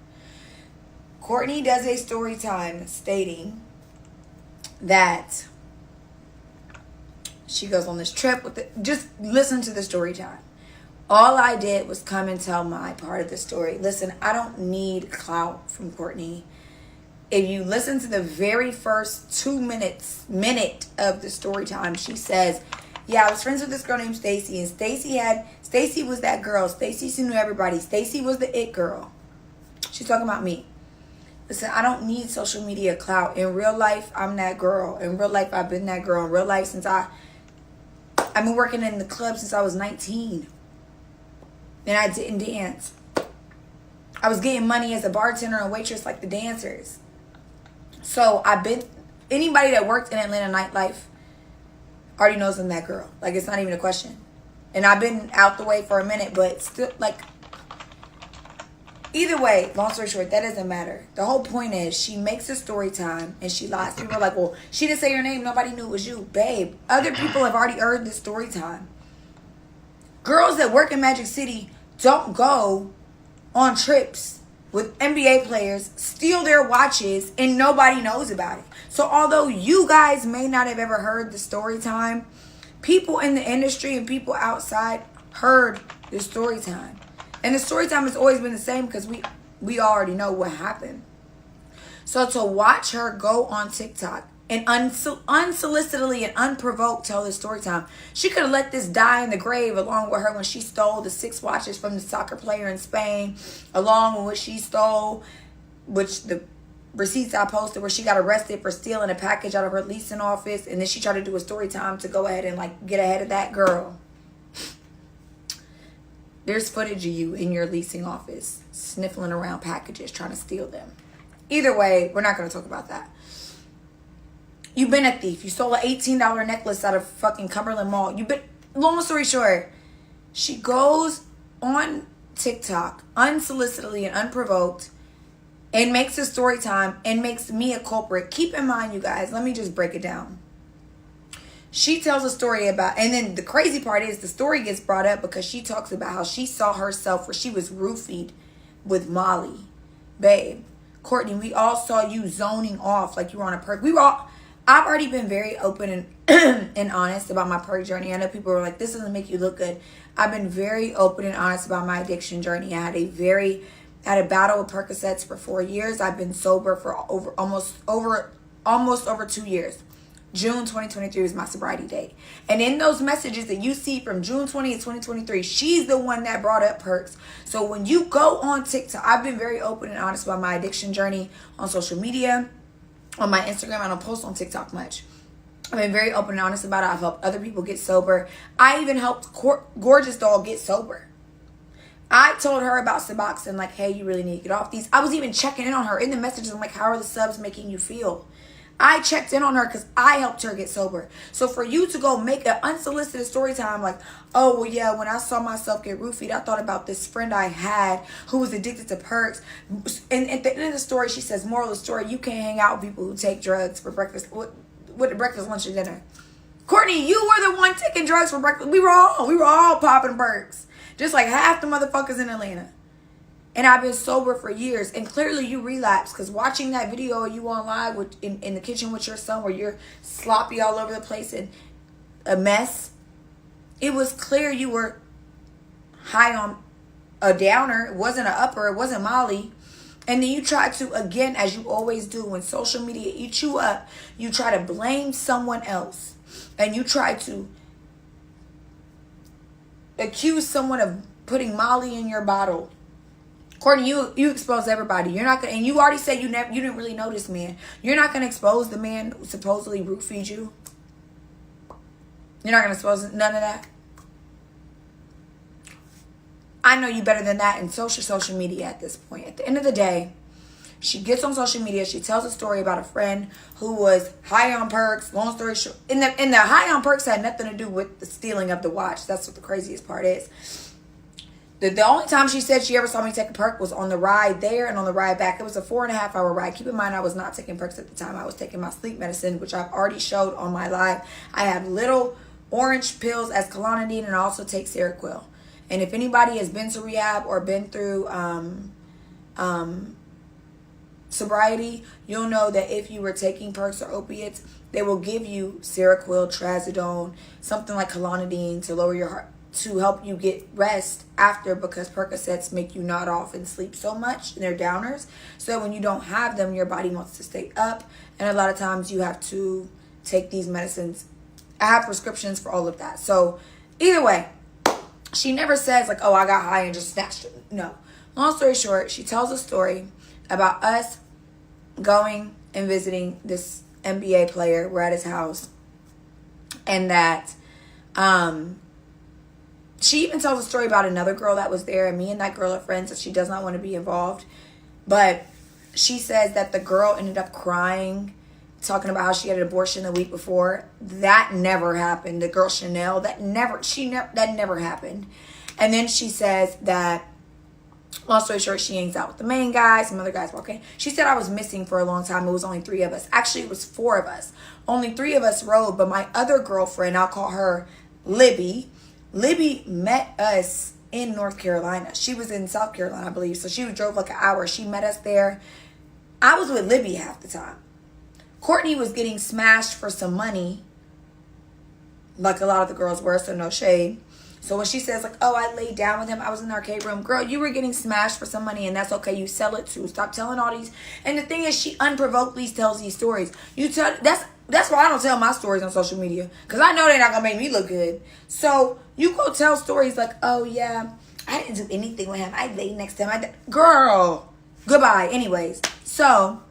Courtney does a story time stating that she goes on this trip with it. Just listen to the story time. All I did was come and tell my part of the story. Listen, I don't need clout from Courtney. If you listen to the very first minute of the story time, she says, yeah, I was friends with this girl named Stacy, and Stacy was that girl. Stacy knew everybody. Stacy was the it girl. She's talking about me. Listen, I don't need social media clout. In real life, I'm that girl. In real life, I've been that girl. In real life, since I've been working in the club since I was 19. And I didn't dance. I was getting money as a bartender and waitress like the dancers. So anybody that worked in Atlanta nightlife already knows I'm that girl. Like, it's not even a question. And I've been out the way for a minute, but still, like, either way, long story short, that doesn't matter. The whole point is she makes a story time and she lies. People are like, well, she didn't say your name. Nobody knew it was you. Babe, other people have already heard this story time. Girls that work in Magic City don't go on trips with NBA players, steal their watches, and nobody knows about it. So although you guys may not have ever heard the story time, people in the industry and people outside heard the story time. And the story time has always been the same because we already know what happened. So to watch her go on TikTok and unsolicitedly and unprovoked tell the story time, she could have let this die in the grave along with her when she stole the 6 watches from the soccer player in Spain, along with what she stole, which the receipts I posted where she got arrested for stealing a package out of her leasing office, and then she tried to do a story time to go ahead and like get ahead of that girl. There's footage of you in your leasing office sniffling around packages trying to steal them. Either way, we're not going to talk about that. You've been a thief. You stole an $18 necklace out of fucking Cumberland Mall. Long story short, she goes on TikTok unsolicitedly and unprovoked and makes a story time and makes me a culprit. Keep in mind, you guys, let me just break it down. She tells a story about, and then the crazy part is the story gets brought up because she talks about how she saw herself where she was roofied with Molly. Babe, Courtney, we all saw you zoning off like you were on a perk. I've already been very open and and honest about my perk journey. I know people were like, this doesn't make you look good. I've been very open and honest about my addiction journey. I had a battle with Percocets for 4 years. I've been sober for almost over 2 years. June 2023 is my sobriety date. And in those messages that you see from June 20th, 2023, she's the one that brought up perks. So when you go on TikTok, I've been very open and honest about my addiction journey on social media. On my Instagram, I don't post on TikTok much. I've been very open and honest about it. I've helped other people get sober. I even helped Gorgeous Doll get sober. I told her about Suboxone, like, hey, you really need to get off these. I was even checking in on her in the messages. I'm like, how are the subs making you feel? I checked in on her because I helped her get sober. So for you to go make an unsolicited story time like, oh, well, yeah, when I saw myself get roofied, I thought about this friend I had who was addicted to perks. And at the end of the story, she says, moral of the story, you can't hang out with people who take drugs for breakfast, with the breakfast, lunch, and dinner. Courtney, you were the one taking drugs for breakfast. We were all popping perks. Just like half the motherfuckers in Atlanta. And I've been sober for years. And clearly you relapsed. Because watching that video of you on live in the kitchen with your son where you're sloppy all over the place and a mess. It was clear you were high on a downer. It wasn't an upper. It wasn't Molly. And then you try to, again, as you always do, when social media eats you up, you try to blame someone else. And you try to accuse someone of putting Molly in your bottle. Courtney, you expose everybody. You're not gonna, and you already said you didn't really know this man. You're not gonna expose the man who supposedly roofied you. You're not gonna expose none of that. I know you better than that, and social media at this point. At the end of the day, she gets on social media. She tells a story about a friend who was high on perks. Long story short, in the high on perks had nothing to do with the stealing of the watch. That's what the craziest part is. The only time she said she ever saw me take a perk was on the ride there and on the ride back. It was a 4.5 hour ride. Keep in mind, I was not taking perks at the time. I was taking my sleep medicine, which I've already showed on my live. I have little orange pills as clonidine, and I also take Seroquel. And if anybody has been to rehab or been through sobriety, you'll know that if you were taking perks or opiates, they will give you Seroquel, trazodone, something like clonidine to lower your heart, to help you get rest after, because Percocets make you nod off and sleep so much, and they're downers. So when you don't have them, your body wants to stay up, and a lot of times you have to take these medicines. I have prescriptions for all of that. So either way, she never says like, oh, I got high and just snatched it. No. Long story short, she tells a story about us going and visiting this NBA player. We're at his house, and that she even tells a story about another girl that was there, and me and that girl are friends, that she does not want to be involved. But she says that the girl ended up crying, talking about how she had an abortion the week before. That never happened. The girl Chanel, that never happened. And then she says that, long story short, she hangs out with the main guy. Some other guys walk in. She said I was missing for a long time. It was only 3 of us. Actually, it was 4 of us. Only 3 of us rode, but my other girlfriend, I'll call her Libby. Libby met us in North Carolina. She was in South Carolina, I believe. So she drove like an hour. She met us there. I was with Libby half the time. Courtney was getting smashed for some money, like a lot of the girls were, so no shade. So when she says like, oh, I laid down with him, I was in the arcade room. Girl, you were getting smashed for some money, and that's okay. You sell it too. Stop telling all these. And the thing is, she unprovokedly tells these stories. That's why I don't tell my stories on social media, because I know they're not going to make me look good. So you go tell stories like, oh, yeah, I didn't do anything with him. I laid next to him. Girl, goodbye. Anyways, so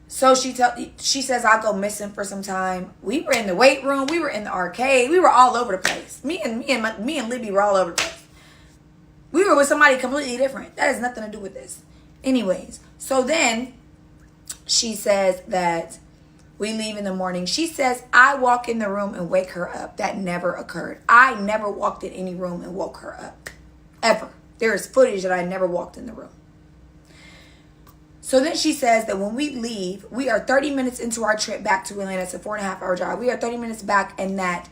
she says I go missing for some time. We were in the weight room. We were in the arcade. We were all over the place. Me and Libby were all over the place. We were with somebody completely different. That has nothing to do with this. Anyways, so then she says that we leave in the morning. She says I walk in the room and wake her up. That never occurred. I never walked in any room and woke her up. Ever. There is footage that I never walked in the room. So then she says that when we leave, we are 30 minutes into our trip back to Atlanta. It's a 4.5 hour drive. We are 30 minutes back, and that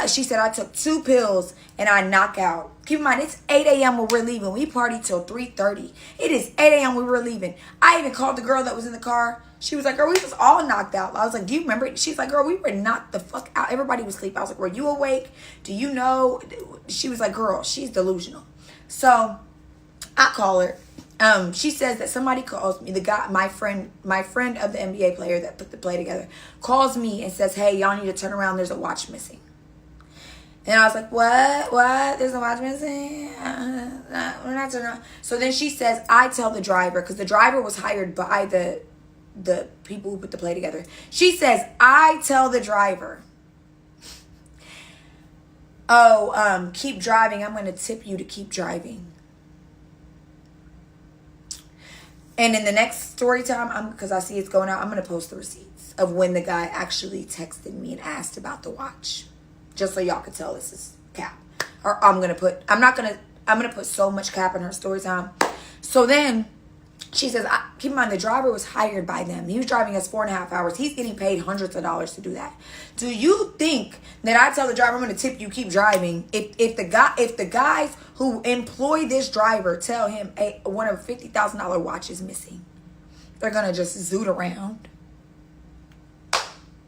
she said I took 2 pills and I knock out. Keep in mind, it's 8 a.m. when we're leaving. We party till 3:30. It is 8 a.m. when we were leaving. I even called the girl that was in the car. She was like, girl, we was all knocked out. I was like, do you remember? She's like, girl, we were knocked the fuck out. Everybody was asleep. I was like, were you awake? Do you know? She was like, girl, she's delusional. So I call her. She says that somebody calls me, the guy, my friend of the NBA player that put the play together, calls me and says, hey, y'all need to turn around. There's a watch missing. And I was like, what? There's a watch missing? We're not turning around. So then she says, I tell the driver, because the driver was hired by the people who put the play together. She says, I tell the driver, keep driving. I'm going to tip you to keep driving. And in the next story time, because I see it's going out, I'm going to post the receipts of when the guy actually texted me and asked about the watch. Just so y'all can tell this is cap. Or I'm going to put so much cap in her story time. So then she says, keep in mind, the driver was hired by them. He was driving us 4.5 hours. He's getting paid hundreds of dollars to do that. Do you think that I tell the driver, I'm going to tip you, keep driving? If the guys who employ this driver tell him one of $50,000 watch is missing, they're going to just zoot around?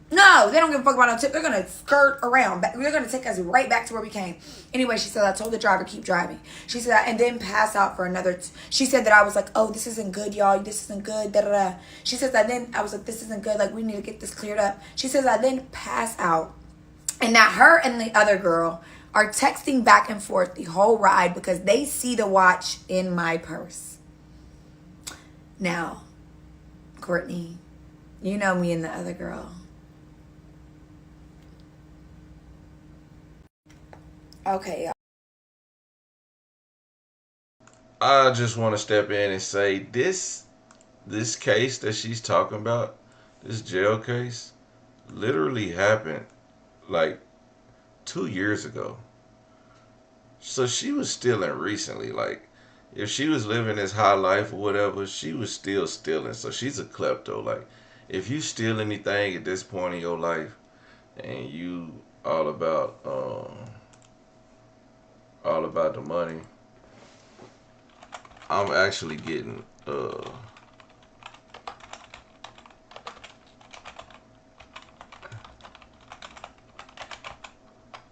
No, they don't give a fuck about no tip. They're going to skirt around. They're going to take us right back to where we came. Anyway, she said, I told the driver, keep driving. She said, and then pass out for another. She said that I was like, oh, this isn't good, y'all. This isn't good. Da, da, da. She says, I was like, this isn't good. Like, we need to get this cleared up. She says, I then pass out And that her and the other girl are texting back and forth the whole ride because they see the watch in my purse. Now, Courtney, you know me and the other girl. Okay, y'all. I just want to step in and say this case that she's talking about, this jail case, literally happened like 2 years ago. So she was stealing recently. Like, if she was living this high life or whatever, she was still stealing. So she's a klepto. Like, if you steal anything at this point in your life and you all about the money, I'm actually getting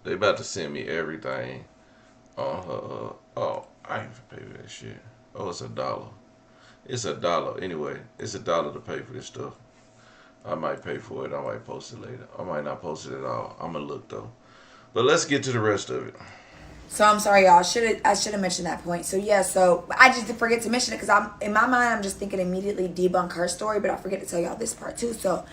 they about to send me everything on her. Oh, I ain't pay for that shit. Oh, it's $1. It's $1 anyway. It's $1 to pay for this stuff. I might pay for it. I might post it later. I might not post it at all. I'm gonna look though. But let's get to the rest of it. So I'm sorry, y'all. I should have mentioned that point. So yeah, so I just did forget to mention it because I'm in my mind. I'm just thinking immediately debunk her story, but I forget to tell y'all this part too. So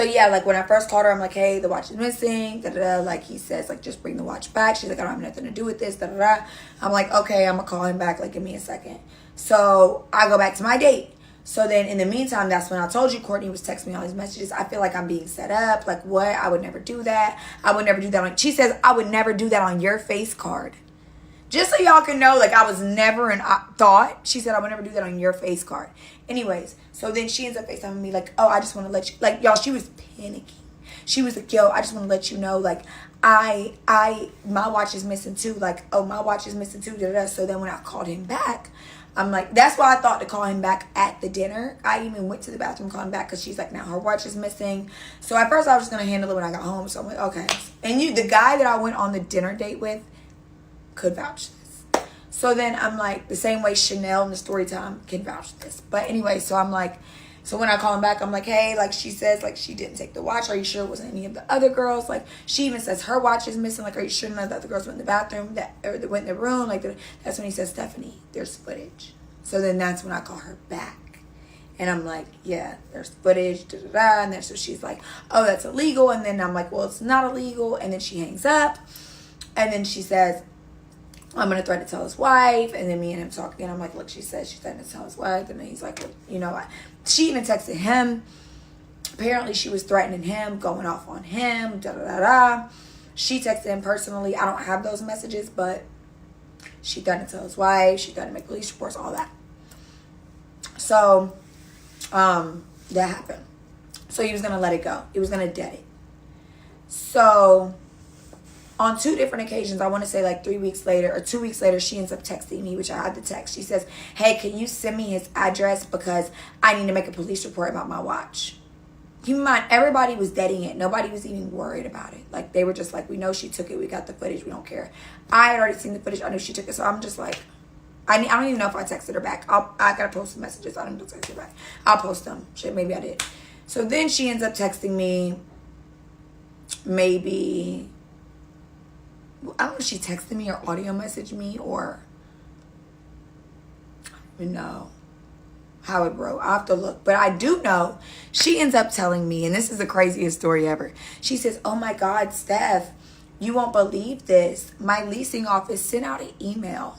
yeah, like when I first called her, I'm like, hey, the watch is missing. Da da da. Like he says, like just bring the watch back. She's like, I don't have nothing to do with this. Da da da. I'm like, okay, I'm gonna call him back. Like, give me a second. So I go back to my date. So then in the meantime, that's when I told you Courtney was texting me all these messages. I feel like I'm being set up. Like, what? I would never do that. I would never do that. She says, I would never do that on your face card. Just so y'all can know, like, I was never in thought. She said, I would never do that on your face card. Anyways, so then she ends up FaceTiming me like, oh, I just want to let you, like, y'all, she was panicking. She was like, yo, I just want to let you know, like, my watch is missing too. Like, oh, my watch is missing too. Da, da, da. So then when I called him back, I'm like, that's why I thought to call him back at the dinner. I even went to the bathroom, called him back because she's like, now her watch is missing. So at first I was just going to handle it when I got home. So I'm like, okay. And the guy that I went on the dinner date with could vouch this. So then I'm like, the same way Chanel in the story time can vouch this. But anyway, so I'm like, so when I call him back, I'm like, hey, like she says, like she didn't take the watch. Are you sure it wasn't any of the other girls? Like she even says her watch is missing. Like, are you sure none of the other girls went in the bathroom or went in the room? Like that's when he says, Stephanie, there's footage. So then that's when I call her back. And I'm like, yeah, there's footage, da da da. And then so she's like, oh, that's illegal. And then I'm like, well, it's not illegal. And then she hangs up. And then she says, I'm going to threaten to tell his wife. And then me and him talking. And I'm like, look, she said she threatened to tell his wife. And then he's like, well, you know, she even texted him. Apparently she was threatening him, going off on him, da da da da. She texted him personally. I don't have those messages, but she threatened to tell his wife. She threatened to make police reports, all that. So, that happened. So he was going to let it go. He was going to dead it. So on 2 different occasions, I want to say like 3 weeks later or 2 weeks later, she ends up texting me, which I had the text. She says, hey, can you send me his address because I need to make a police report about my watch. Keep in mind, everybody was deading it. Nobody was even worried about it. Like, they were just like, we know she took it. We got the footage. We don't care. I had already seen the footage. I knew she took it. So I'm just like, I don't even know if I texted her back. I got to post the messages. I didn't text her back. I'll post them. Shit, maybe I did. So then she ends up texting me maybe, I don't know if she texted me or audio messaged me or, I don't even know how it broke. I'll have to look. But I do know she ends up telling me, and this is the craziest story ever. She says, oh my God, Steph, you won't believe this. My leasing office sent out an email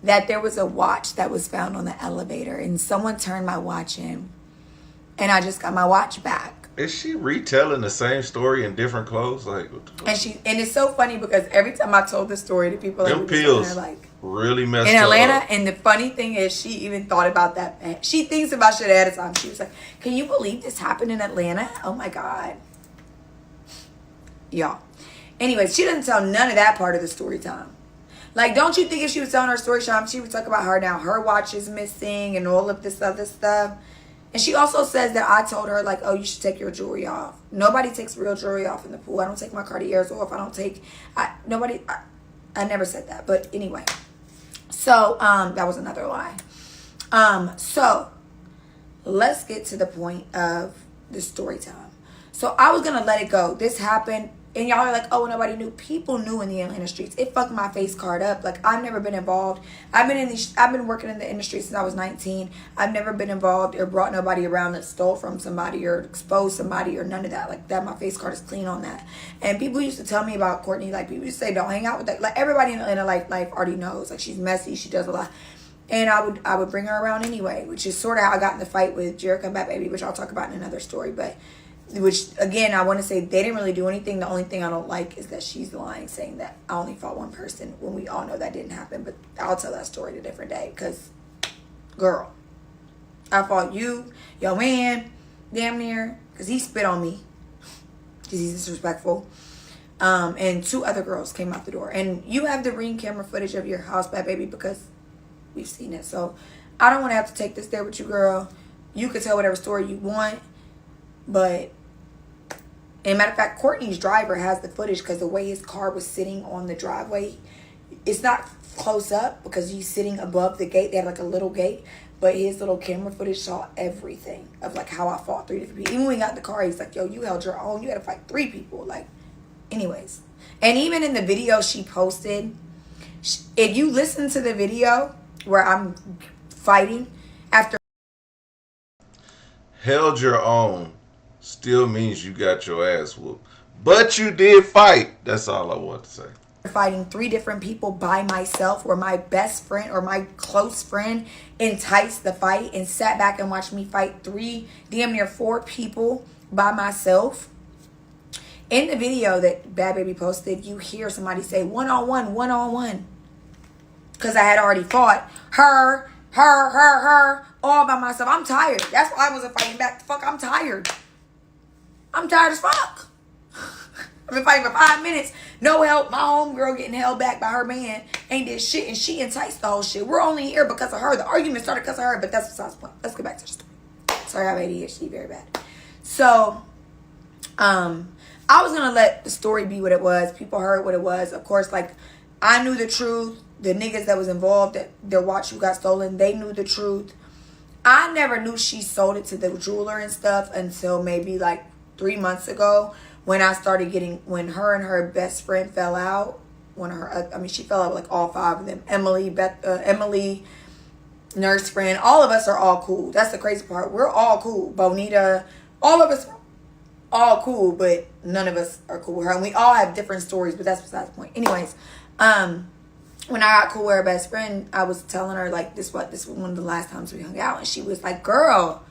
that there was a watch that was found on the elevator and someone turned my watch in and I just got my watch back. Is she retelling the same story in different clothes? Like, and it's so funny because every time I told the story to people, them pills like really messed in Atlanta. Up. And the funny thing is, she even thought about that. She thinks about shit ahead of time. She was like, "Can you believe this happened in Atlanta? Oh my God, y'all." Anyways, she doesn't tell none of that part of the story time. Like, don't you think if she was telling her story time, she would talk about her watch is missing and all of this other stuff. And she also says that I told her, like, oh, you should take your jewelry off. Nobody takes real jewelry off in the pool. I don't take my Cartiers off. I never said that. But anyway. So, that was another lie. So, let's get to the point of the story time. So, I was going to let it go. This happened And y'all are like, oh, nobody knew. People knew in the Atlanta streets. It fucked my face card up. Like, I've never been involved. I've been working in the industry since I was 19. I've never been involved or brought nobody around that stole from somebody or exposed somebody or none of that. Like, that, my face card is clean on that. And people used to tell me about Courtney. Like, people used to say, don't hang out with that. Like, everybody in Atlanta life already knows. Like, she's messy. She does a lot. And I would bring her around anyway, which is sort of how I got in the fight with Jerica and Bhabie, which I'll talk about in another story. But which, again, I want to say they didn't really do anything. The only thing I don't like is that she's lying, saying that I only fought one person when we all know that didn't happen. But I'll tell that story a different day because, girl, I fought you, your man, damn near, because he spit on me because he's disrespectful. And 2 other girls came out the door. And you have the ring camera footage of your house, Bhabie, because we've seen it. So I don't want to have to take this there with you, girl. You can tell whatever story you want. But, and matter of fact, Courtney's driver has the footage because the way his car was sitting on the driveway, it's not close up because he's sitting above the gate. They had like a little gate, but his little camera footage saw everything of like how I fought 3 different people. Even when we got in the car, he's like, yo, you held your own. You had to fight 3 people. Like, anyways. And even in the video she posted, if you listen to the video where I'm fighting after Held your own still means you got your ass whooped. But you did fight. That's all I want to say. Fighting 3 different people by myself, where my best friend or my close friend enticed the fight and sat back and watched me fight 3, damn near 4 people by myself. In the video that Bhabie posted, you hear somebody say one-on-one, one-on-one. Because I had already fought her, all by myself. I'm tired. That's why I wasn't fighting back. Fuck, I'm tired. I'm tired as fuck. I've been fighting for 5 minutes. No help. My homegirl getting held back by her man. Ain't did shit. And she enticed the whole shit. We're only here because of her. The argument started because of her. But that's besides the point. Let's get back to the story. Sorry, I have ADHD very bad. So, I was going to let the story be what it was. People heard what it was. Of course, like, I knew the truth. The niggas that was involved, that their watch who got stolen, they knew the truth. I never knew she sold it to the jeweler and stuff until maybe like 3 months ago, when I started getting, when her and her best friend fell out. One of her, she fell out with like all 5 of them. Emily, nurse friend, all of us are all cool. That's the crazy part. We're all cool. Bonita, all of us are all cool, but none of us are cool with her. And we all have different stories, but that's besides the point. Anyways, when I got cool with her best friend, I was telling her, like, this was one of the last times we hung out. And she was like, girl,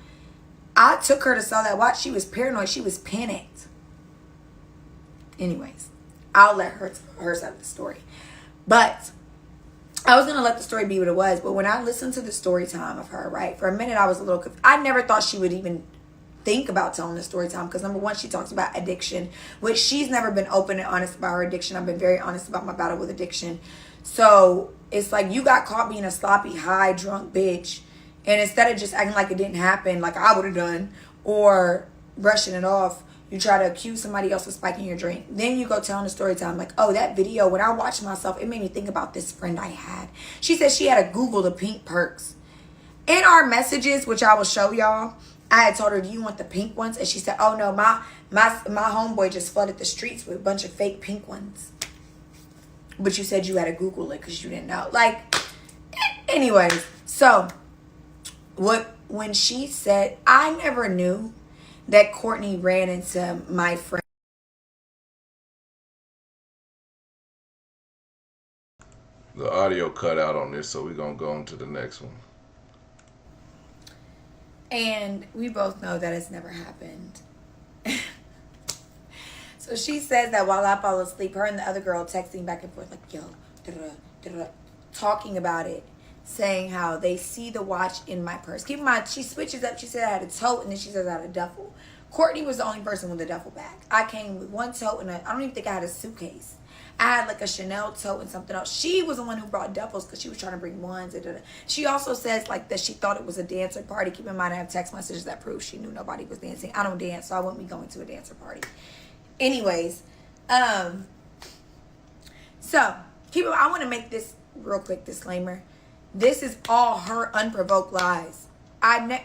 I took her to sell that watch. She was paranoid. She was panicked. Anyways, I'll let her side of the story. But I was going to let the story be what it was. But when I listened to the story time of her, right, for a minute I was a little confused. I never thought she would even think about telling the story time, because number one, she talks about addiction, which she's never been open and honest about her addiction. I've been very honest about my battle with addiction. So it's like, you got caught being a sloppy, high, drunk bitch, and instead of just acting like it didn't happen, like I would have done, or brushing it off, you try to accuse somebody else of spiking your drink. Then you go telling the story time, like, oh, that video, when I watched myself, it made me think about this friend I had. She said she had to Google the pink perks. In our messages, which I will show y'all, I had told her, do you want the pink ones? And she said, oh no, my homeboy just flooded the streets with a bunch of fake pink ones. But you said you had to Google it because you didn't know. Like, anyways, so when she said, I never knew that Courtney ran into my friend. The audio cut out on this, so we're going to go on to the next one. And we both know that it's never happened. So she says that while I fall asleep, her and the other girl texting back and forth, like, yo, talking about it, saying how they see the watch in my purse. Keep in mind, she switches up. She said I had a tote, and then she says I had a duffel. Courtney was the only person with a duffel bag. I came with one tote, and I don't even think I had a suitcase. I had like a Chanel tote and something else. She was the one who brought duffels because she was trying to bring ones. She also says like that she thought it was a dancer party. Keep in mind, I have text messages that prove she knew nobody was dancing. I don't dance, so I wouldn't be going to a dancer party. Anyways, so keep in mind, I want to make this real quick disclaimer. This is all her unprovoked lies.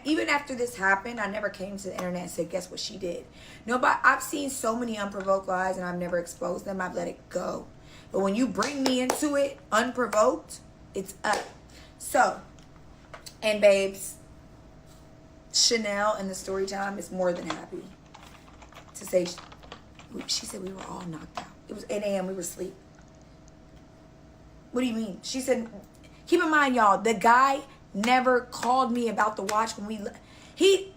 even after this happened, I never came to the internet and said, guess what she did. Nobody. I've seen so many unprovoked lies, and I've never exposed them. I've let it go. But when you bring me into it unprovoked, it's up. So, and babes, Chanel in the story time is more than happy to say, she said we were all knocked out. It was 8 a.m. We were asleep. What do you mean? She said, keep in mind, y'all, the guy never called me about the watch when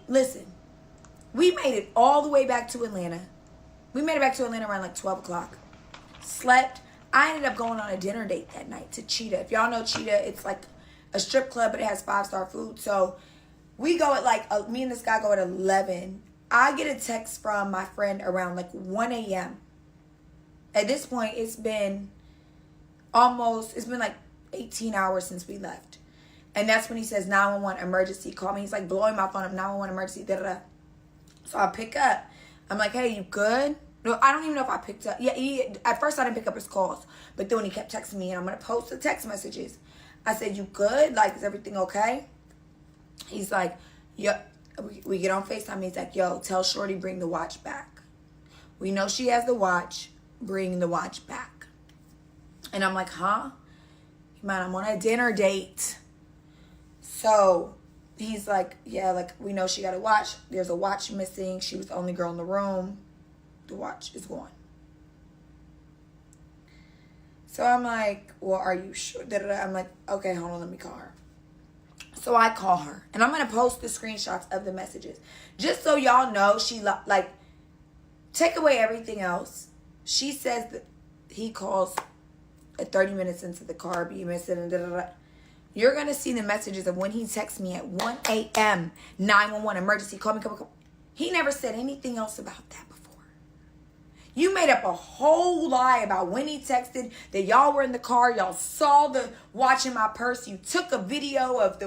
listen, we made it all the way back to Atlanta. We made it back to Atlanta around like 12 o'clock. Slept. I ended up going on a dinner date that night to Cheetah. If y'all know Cheetah, it's like a strip club, but it has 5-star food. So we go at like, me and this guy go at 11. I get a text from my friend around like 1 a.m. At this point, it's been like 18 hours since we left. And that's when he says, 911 emergency, call me. He's like blowing my phone up, 911 emergency, da da da. So I pick up. I'm like, hey, you good? No, I don't even know if I picked up. Yeah, at first I didn't pick up his calls. But then when he kept texting me, and I'm going to post the text messages, I said, you good? Like, is everything okay? He's like, yep. We get on FaceTime. He's like, yo, tell Shorty bring the watch back. We know she has the watch. Bring the watch back. And I'm like, huh? Man, I'm on a dinner date. So he's like, yeah, like, we know she got a watch. There's a watch missing. She was the only girl in the room. The watch is gone. So I'm like, well, are you sure? I'm like, okay, hold on, let me call her. So I call her. And I'm going to post the screenshots of the messages. Just so y'all know, she, like, take away everything else. She says that he calls at 30 minutes into the car, be missing, and da-da-da. You're going to see the messages of when he texts me at 1 a.m., 911, emergency, call me, call me, call me. He never said anything else about that before. You made up a whole lie about when he texted, that y'all were in the car, y'all saw the watch in my purse, you took a video of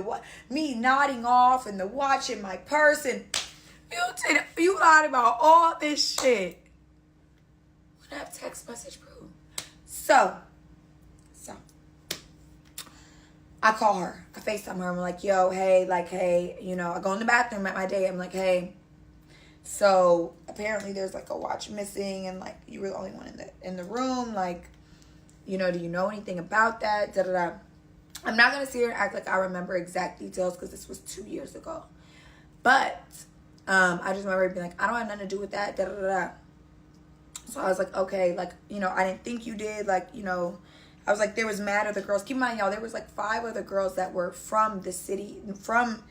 me nodding off and the watch in my purse, and you lied about all this shit. We don't have text message proof. So, I call her. I FaceTime her. I'm like, yo, hey, you know, I go in the bathroom at my day. I'm like, hey, so apparently there's like a watch missing, and like you were the only one in the room. Like, you know, do you know anything about that? Da da da. I'm not gonna sit here and act like I remember exact details because this was 2 years ago. But I just remember being like, I don't have nothing to do with that. Da da da da. So I was like, okay, like, you know, I didn't think you did. Like, you know, I was like, there was mad other girls. Keep in mind, y'all, there was like 5 other girls that were from the city, from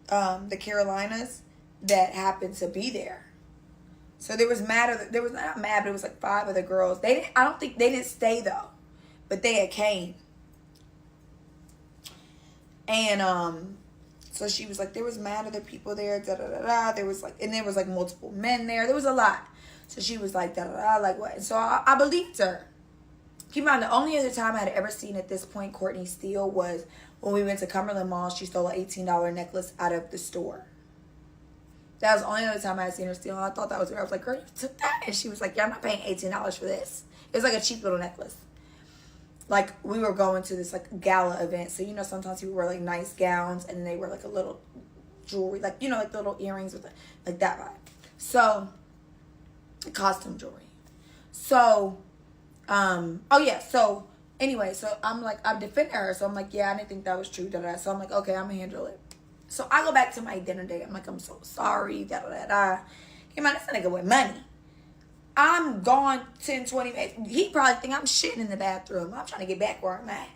the Carolinas, that happened to be there. So there was there was not mad, but it was like 5 other girls. I don't think they didn't stay though, but they had came. And so she was like, there was mad other people there, da da da da. There was like multiple men there. There was a lot. So she was like, da da da, like what? And so I believed her. Keep in mind, the only other time I had ever seen at this point Courtney steal was when we went to Cumberland Mall. She stole an $18 necklace out of the store. That was the only other time I had seen her steal. And I thought that was weird. I was like, girl, you took that? And she was like, yeah, I'm not paying $18 for this. It was like a cheap little necklace. Like, we were going to this like gala event. So, you know, sometimes people wear like nice gowns and they wear like a little jewelry. Like, you know, like the little earrings with like that vibe. So, costume jewelry. So, so anyway, so I'm like, I'm defending her. So I'm like, yeah, I didn't think that was true. Da, da, da. So I'm like, okay, I'm gonna handle it. So I go back to my dinner date. I'm like, I'm so sorry. Da, da, da, da. Hey, man, this nigga with money. I'm gone 10, 20 minutes. He probably think I'm shitting in the bathroom. I'm trying to get back where I'm at.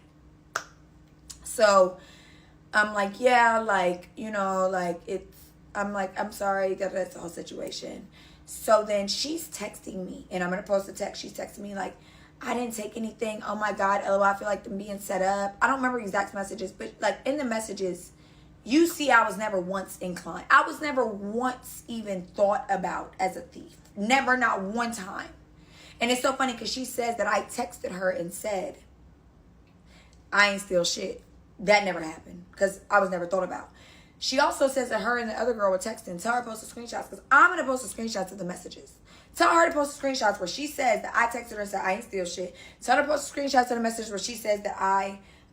So I'm like, yeah, like, you know, like I'm like, I'm sorry. Da, da, that's the whole situation. So then she's texting me, and I'm going to post a text. She's texting me like, I didn't take anything. Oh my God, LOL, I feel like them being set up. I don't remember exact messages, but like in the messages, you see I was never once inclined. I was never once even thought about as a thief. Never, not one time. And it's so funny because she says that I texted her and said, I ain't steal shit. That never happened because I was never thought about. She also says that her and the other girl were texting. Tell her to post the screenshots because I'm going to post the screenshots of the messages. Tell her to post the screenshots where she says that I texted her and said I ain't steal shit. Tell her to post the screenshots of the message where she says that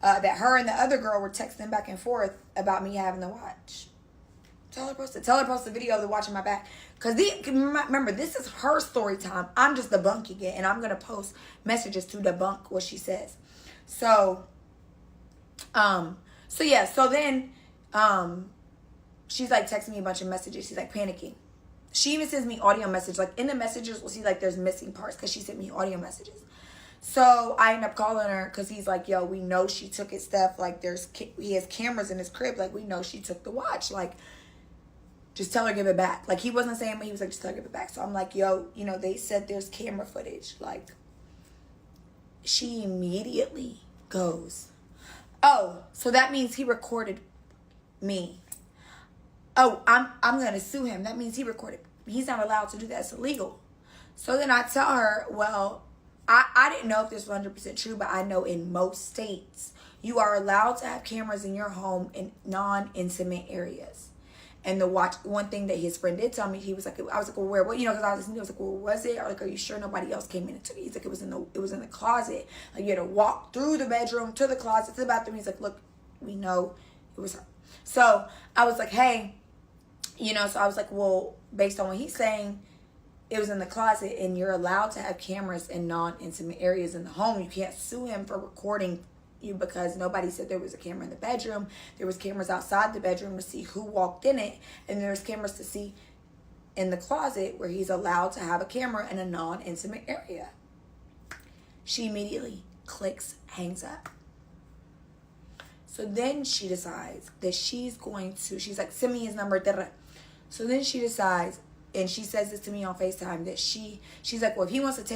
that her and the other girl were texting back and forth about me having the watch. Tell her post the video of the watch in my back. Because remember, this is her story time. I'm just debunking it. And I'm going to post messages to debunk what she says. So yeah. So then, she's like texting me a bunch of messages. She's like panicking. She even sends me audio messages. Like in the messages, we'll see like there's missing parts because she sent me audio messages. So I end up calling her because he's like, yo, we know she took his stuff. Like he has cameras in his crib. Like we know she took the watch. Like just tell her give it back. Like he wasn't saying, but he was like, just tell her give it back. So I'm like, yo, you know, they said there's camera footage. Like she immediately goes, oh, so that means he recorded me. Oh, I'm gonna sue him. That means he recorded. He's not allowed to do that. It's illegal. So then I tell her, well, I didn't know if this was 100% true, but I know in most states you are allowed to have cameras in your home in non-intimate areas. And one thing that his friend did tell me, he was like, I was like, well, where? What? You know, because I was like, well, was it? Or like, are you sure nobody else came in and took it? He's like, it was in the closet. Like you had to walk through the bedroom to the closet to the bathroom. He's like, look, we know it was her. So I was like, hey, you know, so I was like, well, based on what he's saying, it was in the closet, and you're allowed to have cameras in non-intimate areas in the home. You can't sue him for recording you because nobody said there was a camera in the bedroom. There was cameras outside the bedroom to see who walked in it, and there's cameras to see in the closet where he's allowed to have a camera in a non-intimate area. She immediately clicks, hangs up. So then she decides that she's like, send me his number. So then she decides, and she says this to me on FaceTime, that she's like, well, if he wants to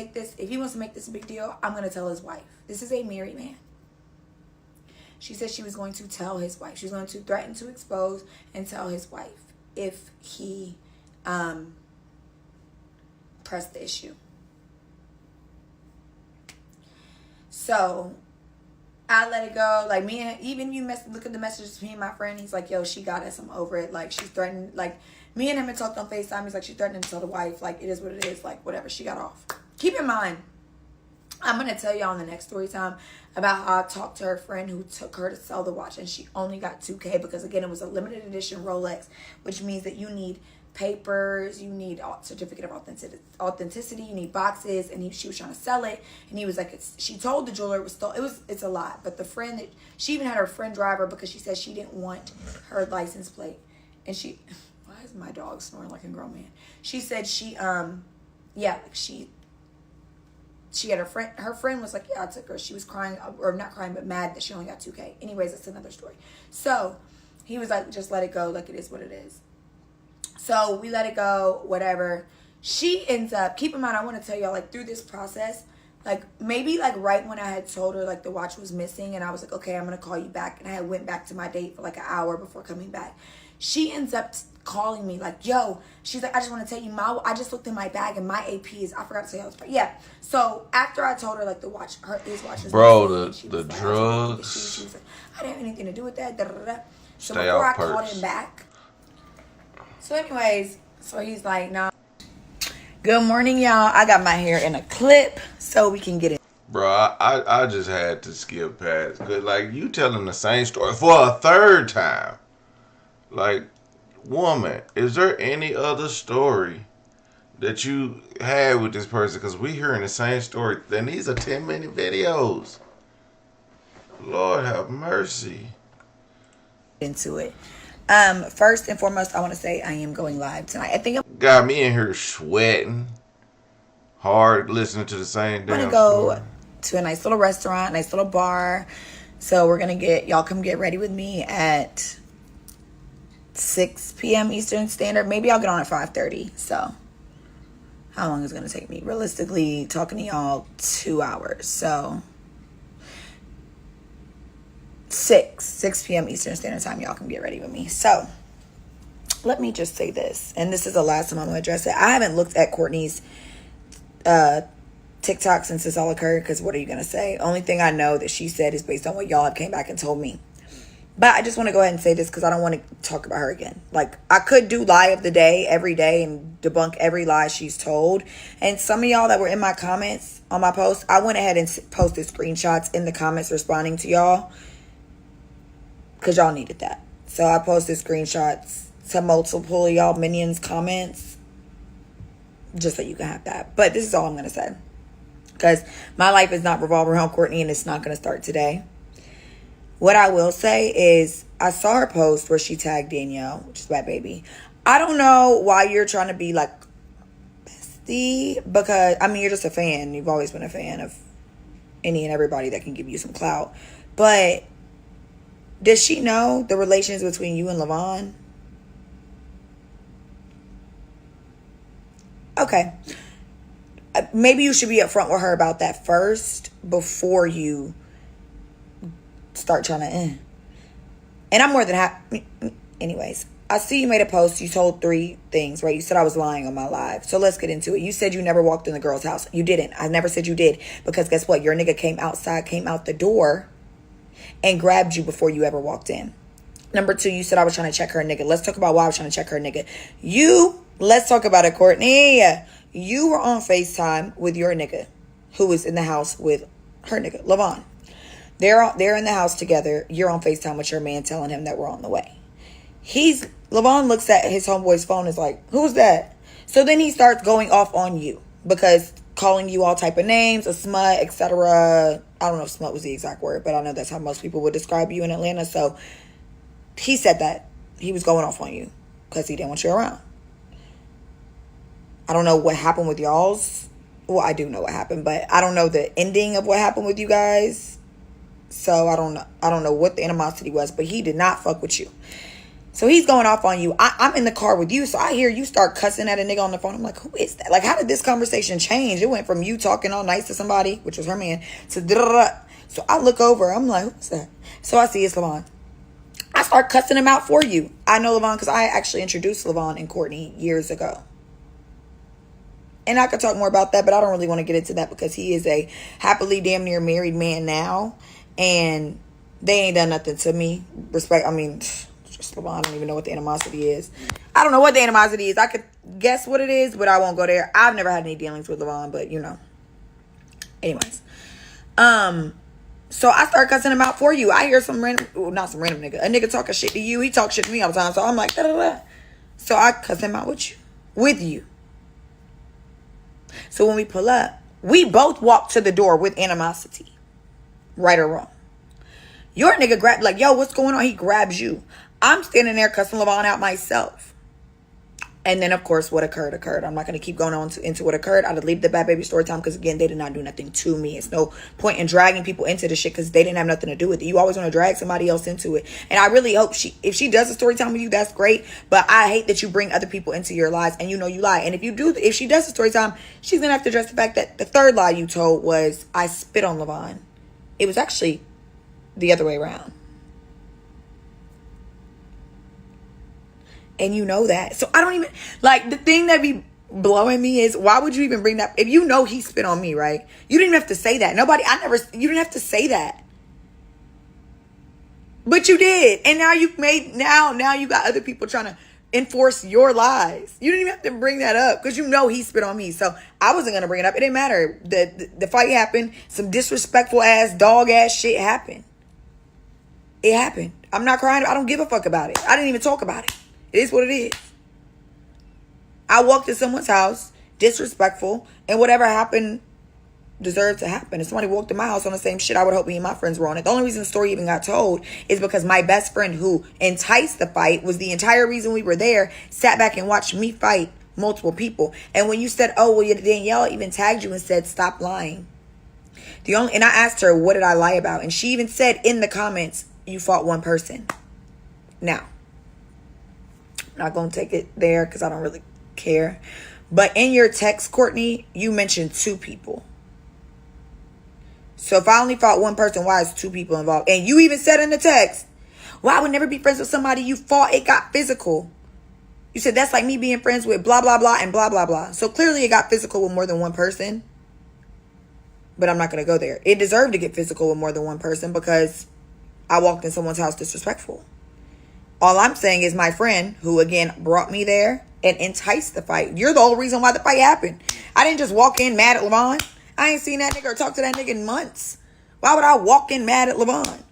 make this a big deal, I'm going to tell his wife. This is a married man. She said she was going to tell his wife. She was going to threaten to expose and tell his wife if he pressed the issue. So I let it go. Like look at the messages to me and my friend. He's like, yo, she got us. I'm over it. Like she's threatened. Like me and him had talked on FaceTime. He's like, she threatened to tell the wife. Like it is what it is. Like whatever. She got off. Keep in mind, I'm going to tell y'all in the next story time about how I talked to her friend who took her to sell the watch, and she only got $2K because, again, it was a limited edition Rolex, which means that you need papers, you need a certificate of authenticity, you need boxes, and she was trying to sell it, and he was like, she told the jeweler it was stolen. It's a lot, but the friend that she even had her friend drive her because she said she didn't want her license plate, and why is my dog snoring like a grown man? She said she had her friend was like, yeah, I took her. She was crying, or not crying, but mad that she only got 2K. Anyways, that's another story. So he was like, just let it go. Like it is what it is. So we let it go, whatever. She ends up, keep in mind, I want to tell y'all, like through this process, like maybe like right when I had told her like the watch was missing, and I was like, okay, I'm going to call you back. And I went back to my date for like an hour before coming back. She ends up calling me like, yo, she's like, I just want to tell you, I just looked in my bag and my AP is, I forgot to tell you all this part. Yeah. So after I told her like his watch is bro, missing, the drugs. She was like, I didn't have anything to do with that. So Stay before I off called perks. him back. So anyways, so he's like, nah. Good morning, y'all. I got my hair in a clip so we can get it. Bro, I just had to skip past. Cause like you telling the same story for a third time. Like, woman, is there any other story that you had with this person? Because we hearing the same story. Then these are 10-minute videos. Lord have mercy. Into it. First and foremost, I want to say I am going live tonight. I think I'm Got me in here sweating hard, listening to the same damn gonna go story. to a nice little restaurant, nice little bar. So we're gonna y'all come get ready with me at 6 p.m. Eastern Standard. Maybe I'll get on at 5:30. So how long is it gonna take me? Realistically, talking to y'all, 2 hours. So 6 p.m. Eastern Standard Time, y'all can get ready with me. So let me just say this, and this is the last time I'm gonna address it. I haven't looked at Courtney's TikTok since this all occurred, because what are you gonna say? Only thing I know that she said is based on what y'all have came back and told me. But I just want to go ahead and say this because I don't want to talk about her again. Like, I could do lie of the day every day and debunk every lie she's told. And some of y'all that were in my comments on my post, I went ahead and posted screenshots in the comments responding to y'all because y'all needed that. So I posted screenshots to multiple of y'all minions comments, just so you can have that. But this is all I'm going to say, because my life is not revolving around Courtney, and it's not going to start today. What I will say is, I saw her post where she tagged Danielle, which is Bhad Baby. I don't know why you're trying to be like bestie, because I mean, you're just a fan. You've always been a fan of any and everybody that can give you some clout. But does she know the relations between you and Levon? Okay. Maybe you should be upfront with her about that first before you start trying to And I'm more than happy. Anyways, I see you made a post. You told 3 things, right? You said I was lying on my live. So let's get into it. You said you never walked in the girl's house. You didn't. I never said you did. Because guess what? Your nigga came out the door and grabbed you before you ever walked in. Number 2, you said I was trying to check her nigga. Let's talk about why I was trying to check her nigga. Let's talk about it, Courtney. You were on FaceTime with your nigga, who was in the house with her nigga, Levon. They're in the house together. You're on FaceTime with your man telling him that we're on the way. Levon looks at his homeboy's phone and is like, who's that? So then he starts going off on you because calling you all type of names, a smut, etc. I don't know if smut was the exact word, but I know that's how most people would describe you in Atlanta. So he said that he was going off on you because he didn't want you around. I don't know what happened with y'all's. Well, I do know what happened, but I don't know the ending of what happened with you guys. So I don't know what the animosity was, but he did not fuck with you. So he's going off on you. I'm in the car with you, so I hear you start cussing at a nigga on the phone. I'm like, who is that? Like, how did this conversation change? It went from you talking all nice to somebody, which was her man, to da-da-da. So I look over. I'm like, who's that? So I see it's Levon. I start cussing him out for you. I know Levon because I actually introduced Levon and Courtney years ago. And I could talk more about that, but I don't really want to get into that because he is a happily damn near married man now. And they ain't done nothing to me. Respect, I mean, just Levon, I don't even know what the animosity is. I don't know what the animosity is. I could guess what it is, but I won't go there. I've never had any dealings with Levon, but you know. Anyways. So I start cussing him out for you. I hear some random, well, not some random nigga. A nigga talking shit to you. He talks shit to me all the time. So I'm like, da-da-da. So I cuss him out with you. So when we pull up, we both walk to the door with animosity. Right or wrong. Your nigga grabbed, like, yo, what's going on? He grabs you. I'm standing there cussing Levon out myself. And then, of course, what occurred. I'm not going to keep going on into what occurred. I'd leave the Bhad Baby story time because, again, they did not do nothing to me. It's no point in dragging people into the shit because they didn't have nothing to do with it. You always want to drag somebody else into it. And I really hope if she does a story time with you, that's great. But I hate that you bring other people into your lives and you know you lie. And if she does a story time, she's going to have to address the fact that the third lie you told was, I spit on Levon. It was actually the other way around. And you know that. So I don't even, like, the thing that be blowing me is, why would you even bring that? If you know he spit on me, right? You didn't even have to say that. You didn't have to say that. But you did. And now now you got other people trying to enforce your lies. You didn't even have to bring that up because you know he spit on me. So I wasn't going to bring it up. It didn't matter. The fight happened. Some disrespectful ass, dog ass shit happened. It happened. I'm not crying. I don't give a fuck about it. I didn't even talk about it. It is what it is. I walked in someone's house, disrespectful, and whatever happened deserved to happen. If somebody walked in my house on the same shit, I would hope me and my friends were on it. The only reason the story even got told is because my best friend who enticed the fight was the entire reason we were there, sat back and watched me fight multiple people. And when you said, oh, well, Danielle even tagged you and said, stop lying. And I asked her, what did I lie about? And she even said in the comments, you fought one person. Now, I'm not going to take it there because I don't really care. But in your text, Courtney, you mentioned 2 people. So if I only fought one person, why is 2 people involved? And you even said in the text, well, I would never be friends with somebody you fought. It got physical. You said that's like me being friends with blah, blah, blah, and blah, blah, blah. So clearly it got physical with more than one person. But I'm not going to go there. It deserved to get physical with more than one person because I walked in someone's house disrespectful. All I'm saying is my friend, who again brought me there and enticed the fight. You're the whole reason why the fight happened. I didn't just walk in mad at Levon. I ain't seen that nigga or talked to that nigga in months. Why would I walk in mad at Levon?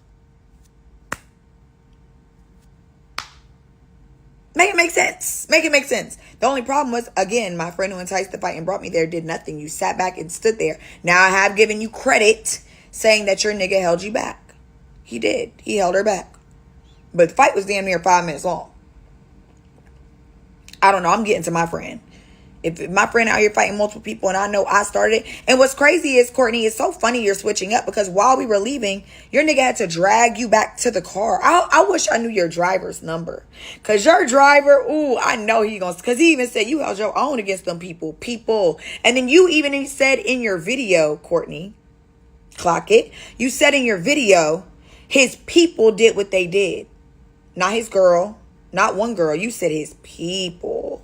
Make it make sense. Make it make sense. The only problem was, again, my friend who enticed the fight and brought me there did nothing. You sat back and stood there. Now I have given you credit saying that your nigga held you back. He did. He held her back. But the fight was damn near 5 minutes long. I don't know. I'm getting to my friend. If my friend out here fighting multiple people and I know I started it. And what's crazy is, Courtney, it's so funny you're switching up because while we were leaving, your nigga had to drag you back to the car. I wish I knew your driver's number. Because your driver, ooh, I know he gonna, because he even said you held your own against them people. And then you even said in your video, Courtney, clock it. You said in your video, his people did what they did. Not his girl. Not one girl. You said his people.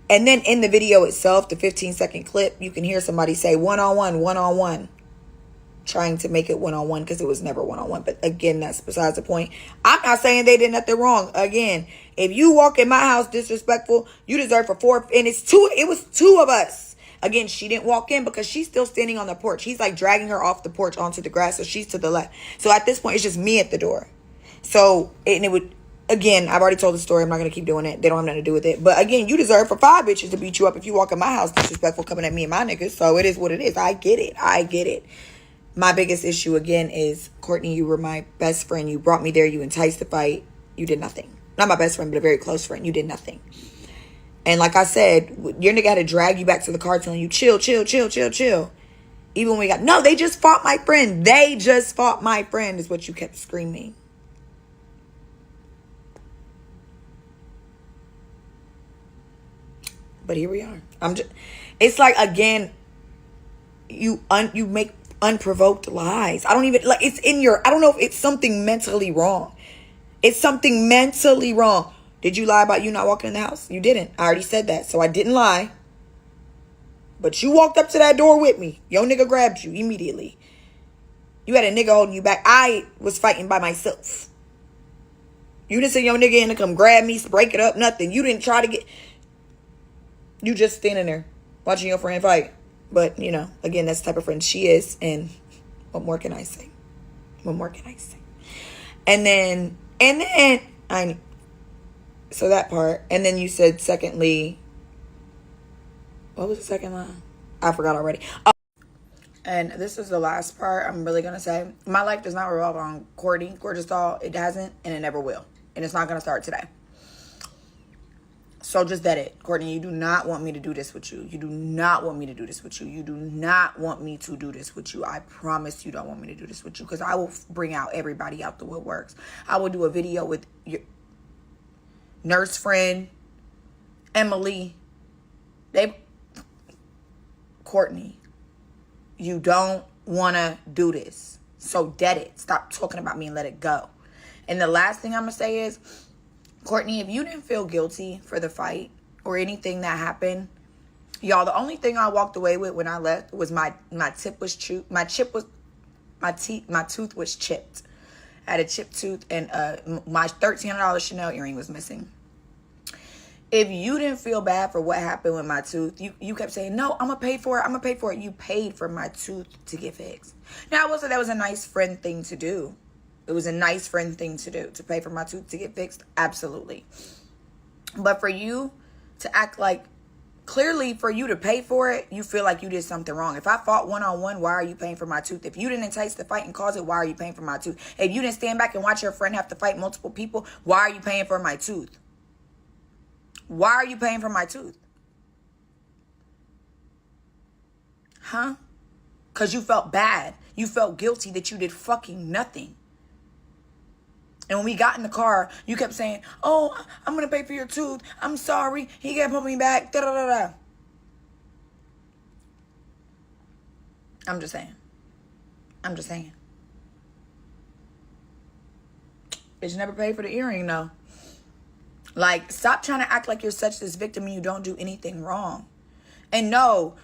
And then in the video itself, the 15-second clip, you can hear somebody say one-on-one, one-on-one. Trying to make it one-on-one because it was never one-on-one. But again, that's besides the point. I'm not saying they did nothing wrong. Again, if you walk in my house disrespectful, you deserve for 4. And it was 2 of us. Again, she didn't walk in because she's still standing on the porch. He's like dragging her off the porch onto the grass. So she's to the left. So at this point, it's just me at the door. So, and it would... Again, I've already told the story. I'm not going to keep doing it. They don't have nothing to do with it. But again, you deserve for 5 bitches to beat you up if you walk in my house disrespectful coming at me and my niggas. So it is what it is. I get it. My biggest issue, again, is, Courtney, you were my best friend. You brought me there. You enticed the fight. You did nothing. Not my best friend, but a very close friend. You did nothing. And like I said, your nigga had to drag you back to the car telling you, chill. Even when we got, no, they just fought my friend. They just fought my friend is what you kept screaming. But here we are. It's like, again, you make unprovoked lies. I don't even, like, it's in your, I don't know if it's something mentally wrong. It's something mentally wrong. Did you lie about you not walking in the house? You didn't. I already said that. So I didn't lie. But you walked up to that door with me. Your nigga grabbed you immediately. You had a nigga holding you back. I was fighting by myself. You didn't send your nigga in to come grab me, break it up, nothing. You didn't try to get... You just standing there watching your friend fight. But, you know, again, that's the type of friend she is. And what more can I say? And then, so that part. And then you said, secondly, what was the second line? I forgot already. Oh, and this is the last part I'm really going to say. My life does not revolve on Courtney, Gorgeous Doll. It hasn't, and it never will. And it's not going to start today. So just that it. Courtney, you do not want me to do this with you. You do not want me to do this with you. You do not want me to do this with you. I promise you don't want me to do this with you. Because I will bring out everybody out the woodworks. I will do a video with your nurse friend, Emily. Courtney, you don't want to do this. So dead it. Stop talking about me and let it go. And the last thing I'm going to say is, Courtney, if you didn't feel guilty for the fight or anything that happened, y'all, the only thing I walked away with when I left was my tooth was chipped. I had a chipped tooth and my $1,300 Chanel earring was missing. If you didn't feel bad for what happened with my tooth, you kept saying, no, I'm going to pay for it. You paid for my tooth to get fixed. Now, I will say that was a nice friend thing to do. It was a nice friend thing to do, to pay for my tooth to get fixed. Absolutely. But for you to act like, clearly for you to pay for it, you feel like you did something wrong. If I fought one-on-one, why are you paying for my tooth? If you didn't entice the fight and cause it, why are you paying for my tooth? If you didn't stand back and watch your friend have to fight multiple people, why are you paying for my tooth? Why are you paying for my tooth? Huh? Because you felt bad. You felt guilty that you did fucking nothing. And when we got in the car, you kept saying, oh, I'm going to pay for your tooth. I'm sorry. He can't put me back. Da, da, da, da. I'm just saying. Bitch never paid for the earring, though. Like, stop trying to act like you're such this victim and you don't do anything wrong. And no,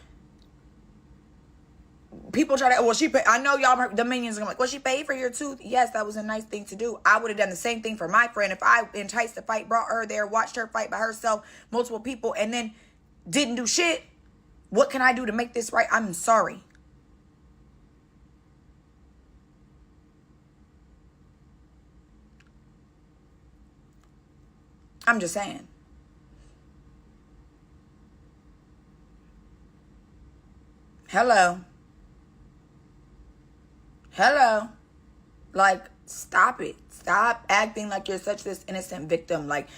people try to, well, she paid. I know y'all, the minions are like, well, she paid for your tooth. Yes, that was a nice thing to do. I would have done the same thing for my friend if I enticed the fight, brought her there, watched her fight by herself, multiple people, and then didn't do shit. What can I do to make this right? I'm sorry. I'm just saying. Hello. Hello. Like, stop it. Stop acting like you're such this innocent victim. Like,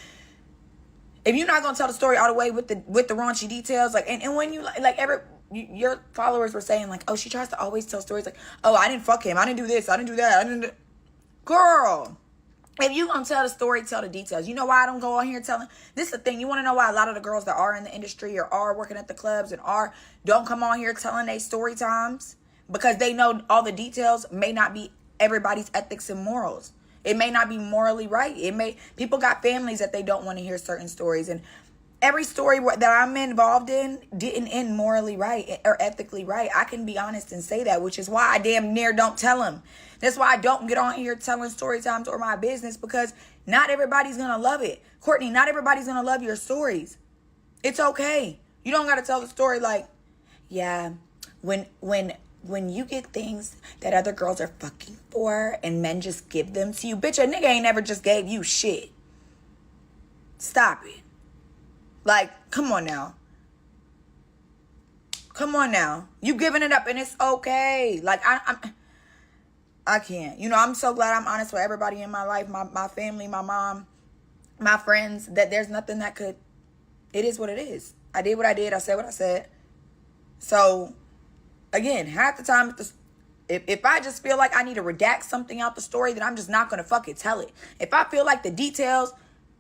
if you're not gonna tell the story all the way with the raunchy details, like, and when you your followers were saying like, oh, she tries to always tell stories like, oh, I didn't fuck him, I didn't do this, I didn't do that, I didn't. Girl, if you gonna tell the story, tell the details. You know why I don't go on here telling? This is the thing. You want to know why a lot of the girls that are in the industry or are working at the clubs and don't come on here telling their story times? Because they know all the details may not be everybody's ethics and morals. It may not be morally right. People got families that they don't want to hear certain stories, and every story that I'm involved in didn't end morally right or ethically right. I can be honest and say that, which is why I damn near don't tell them. That's why I don't get on here telling story times or my business, because not everybody's going to love it. Courtney, not everybody's going to love your stories. It's okay. You don't got to tell the story like, yeah, when you get things that other girls are fucking for and men just give them to you, bitch, a nigga ain't never just gave you shit. Stop it. Like, come on now. Come on now. You giving it up and it's okay. Like, I can't. You know, I'm so glad I'm honest with everybody in my life, my family, my mom, my friends, that there's nothing that could, it is what it is. I did what I did. I said what I said. So, again, half the time, if I just feel like I need to redact something out the story, then I'm just not going to fucking tell it. If I feel like the details,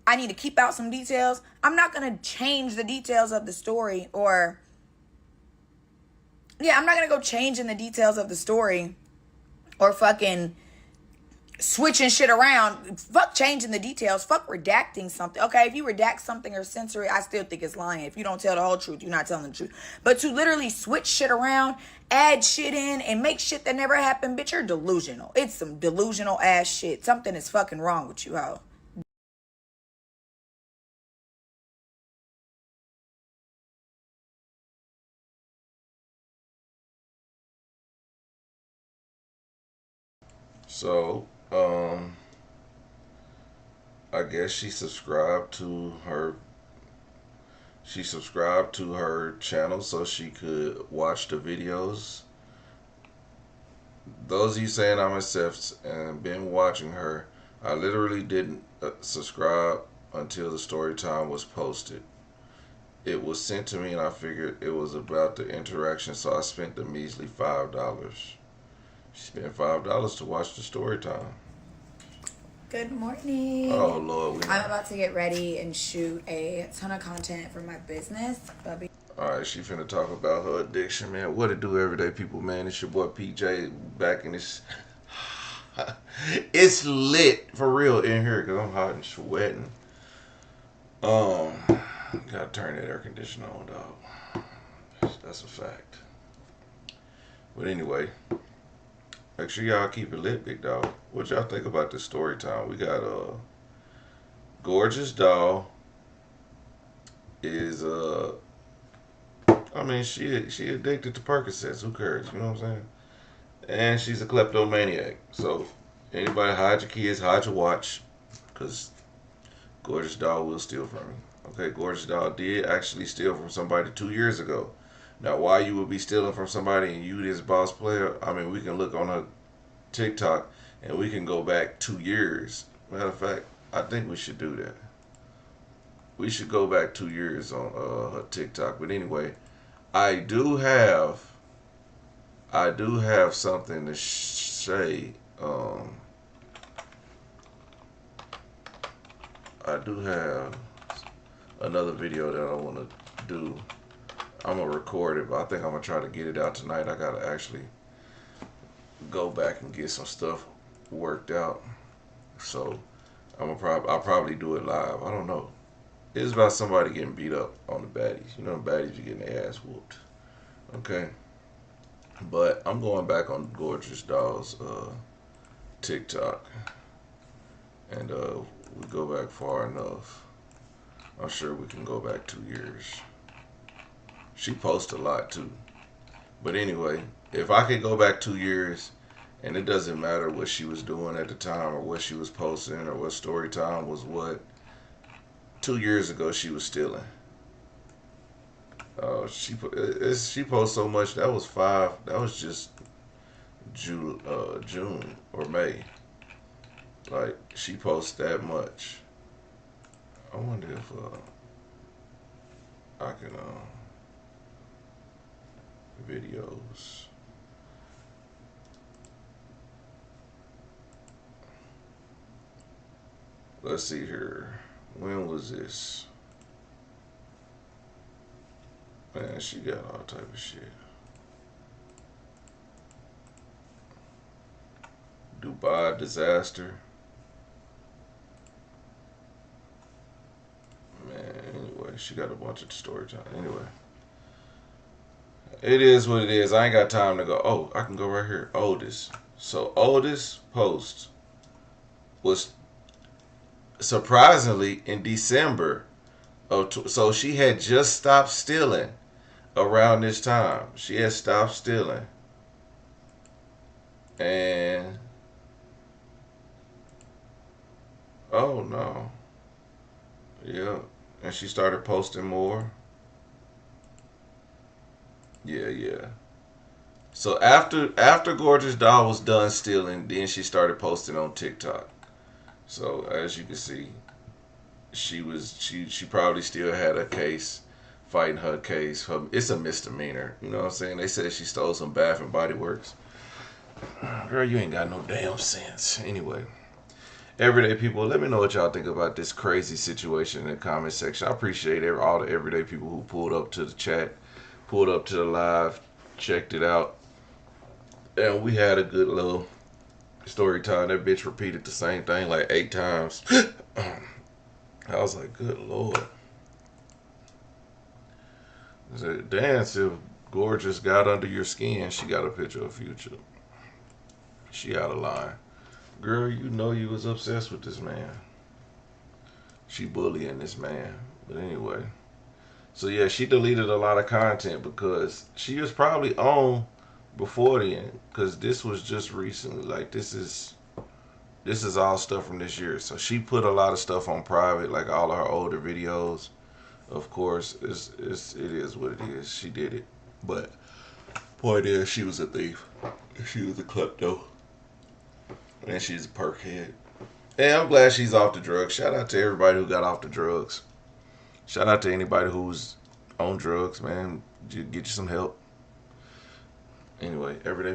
I need to keep out some details, I'm not going to change the details of the story, or, yeah, I'm not going to go changing the details of the story or fucking switching shit around. Fuck changing the details. Fuck redacting something. Okay, if you redact something or censor it, I still think it's lying. If you don't tell the whole truth, you're not telling the truth. But to literally switch shit around, add shit in, and make shit that never happened, bitch, you're delusional. It's some delusional ass shit. Something is fucking wrong with you, ho. So, I guess she subscribed to her channel so she could watch the videos. Those of you saying I'm a Seth and been watching her, I literally didn't subscribe until the story time was posted. It was sent to me and I figured it was about the interaction, so I spent the measly $5. She spent $5 to watch the story time. Good morning. Oh Lord, I'm about to get ready and shoot a ton of content for my business, Bhabie. Alright, she finna talk about her addiction, man. What it do, everyday people, man? It's your boy PJ back in this. It's lit for real in here because I'm hot and sweating. Gotta turn that air conditioner on, dog. That's a fact. But anyway, make sure y'all keep it lit, big dog. What y'all think about this story time? We got a gorgeous doll. Is I mean, she addicted to Percocets. Who cares? You know what I'm saying? And she's a kleptomaniac. So anybody hide your kids, hide your watch, because Gorgeous Doll will steal from you. Okay, Gorgeous Doll did actually steal from somebody 2 years ago. Now, why you would be stealing from somebody and you this boss player? I mean, we can look on her TikTok and we can go back 2 years. Matter of fact, I think we should do that. We should go back 2 years on her TikTok. But anyway, I do have something to say. I do have another video that I want to do. I'm gonna record it, but I think I'm gonna try to get it out tonight. I gotta actually go back and get some stuff worked out. So I'll probably do it live. I don't know. It's about somebody getting beat up on the baddies. You know, the baddies are getting their ass whooped. Okay. But I'm going back on Gorgeous Doll's TikTok. And we go back far enough. I'm sure we can go back 2 years. She posts a lot too. But anyway, if I could go back 2 years, and it doesn't matter what she was doing at the time or what she was posting or what story time was what, 2 years ago she was stealing. She posts so much. That was five. That was just June or May. Like she posts that much. I wonder if I can videos. Let's see here. When was this? Man, she got all type of shit. Dubai disaster. Man, anyway, she got a bunch of story time. Anyway, it is what it is. I ain't got time to go. Oh, I can go right here. Oldest. So oldest post was surprisingly in December of. So she had just stopped stealing around this time. She had stopped stealing, and oh no, yeah, and she started posting more. Yeah, yeah. So after Gorgeous Doll was done stealing, then she started posting on TikTok. So as you can see, she probably still had a case, fighting her case. It's a misdemeanor. You know what I'm saying? They said she stole some Bath and Body Works. Girl, you ain't got no damn sense. Anyway, everyday people, let me know what y'all think about this crazy situation in the comment section. I appreciate all the everyday people who pulled up to the chat, pulled up to the live, checked it out, and we had a good little story time. That bitch repeated the same thing like 8 times. I was like, good lord. I said, dance if Gorgeous got under your skin. She got a picture of Future. She out of line. Girl, you know you was obsessed with this man. She bullying this man. But anyway. So yeah, she deleted a lot of content because she was probably on before then. Because this was just recently. Like this is all stuff from this year. So she put a lot of stuff on private, like all of her older videos. Of course, it is what it is. She did it. But point is, she was a thief. She was a klepto. And she's a perkhead. And I'm glad she's off the drugs. Shout out to everybody who got off the drugs. Shout out to anybody who's on drugs, man. Get you some help. Anyway, everyday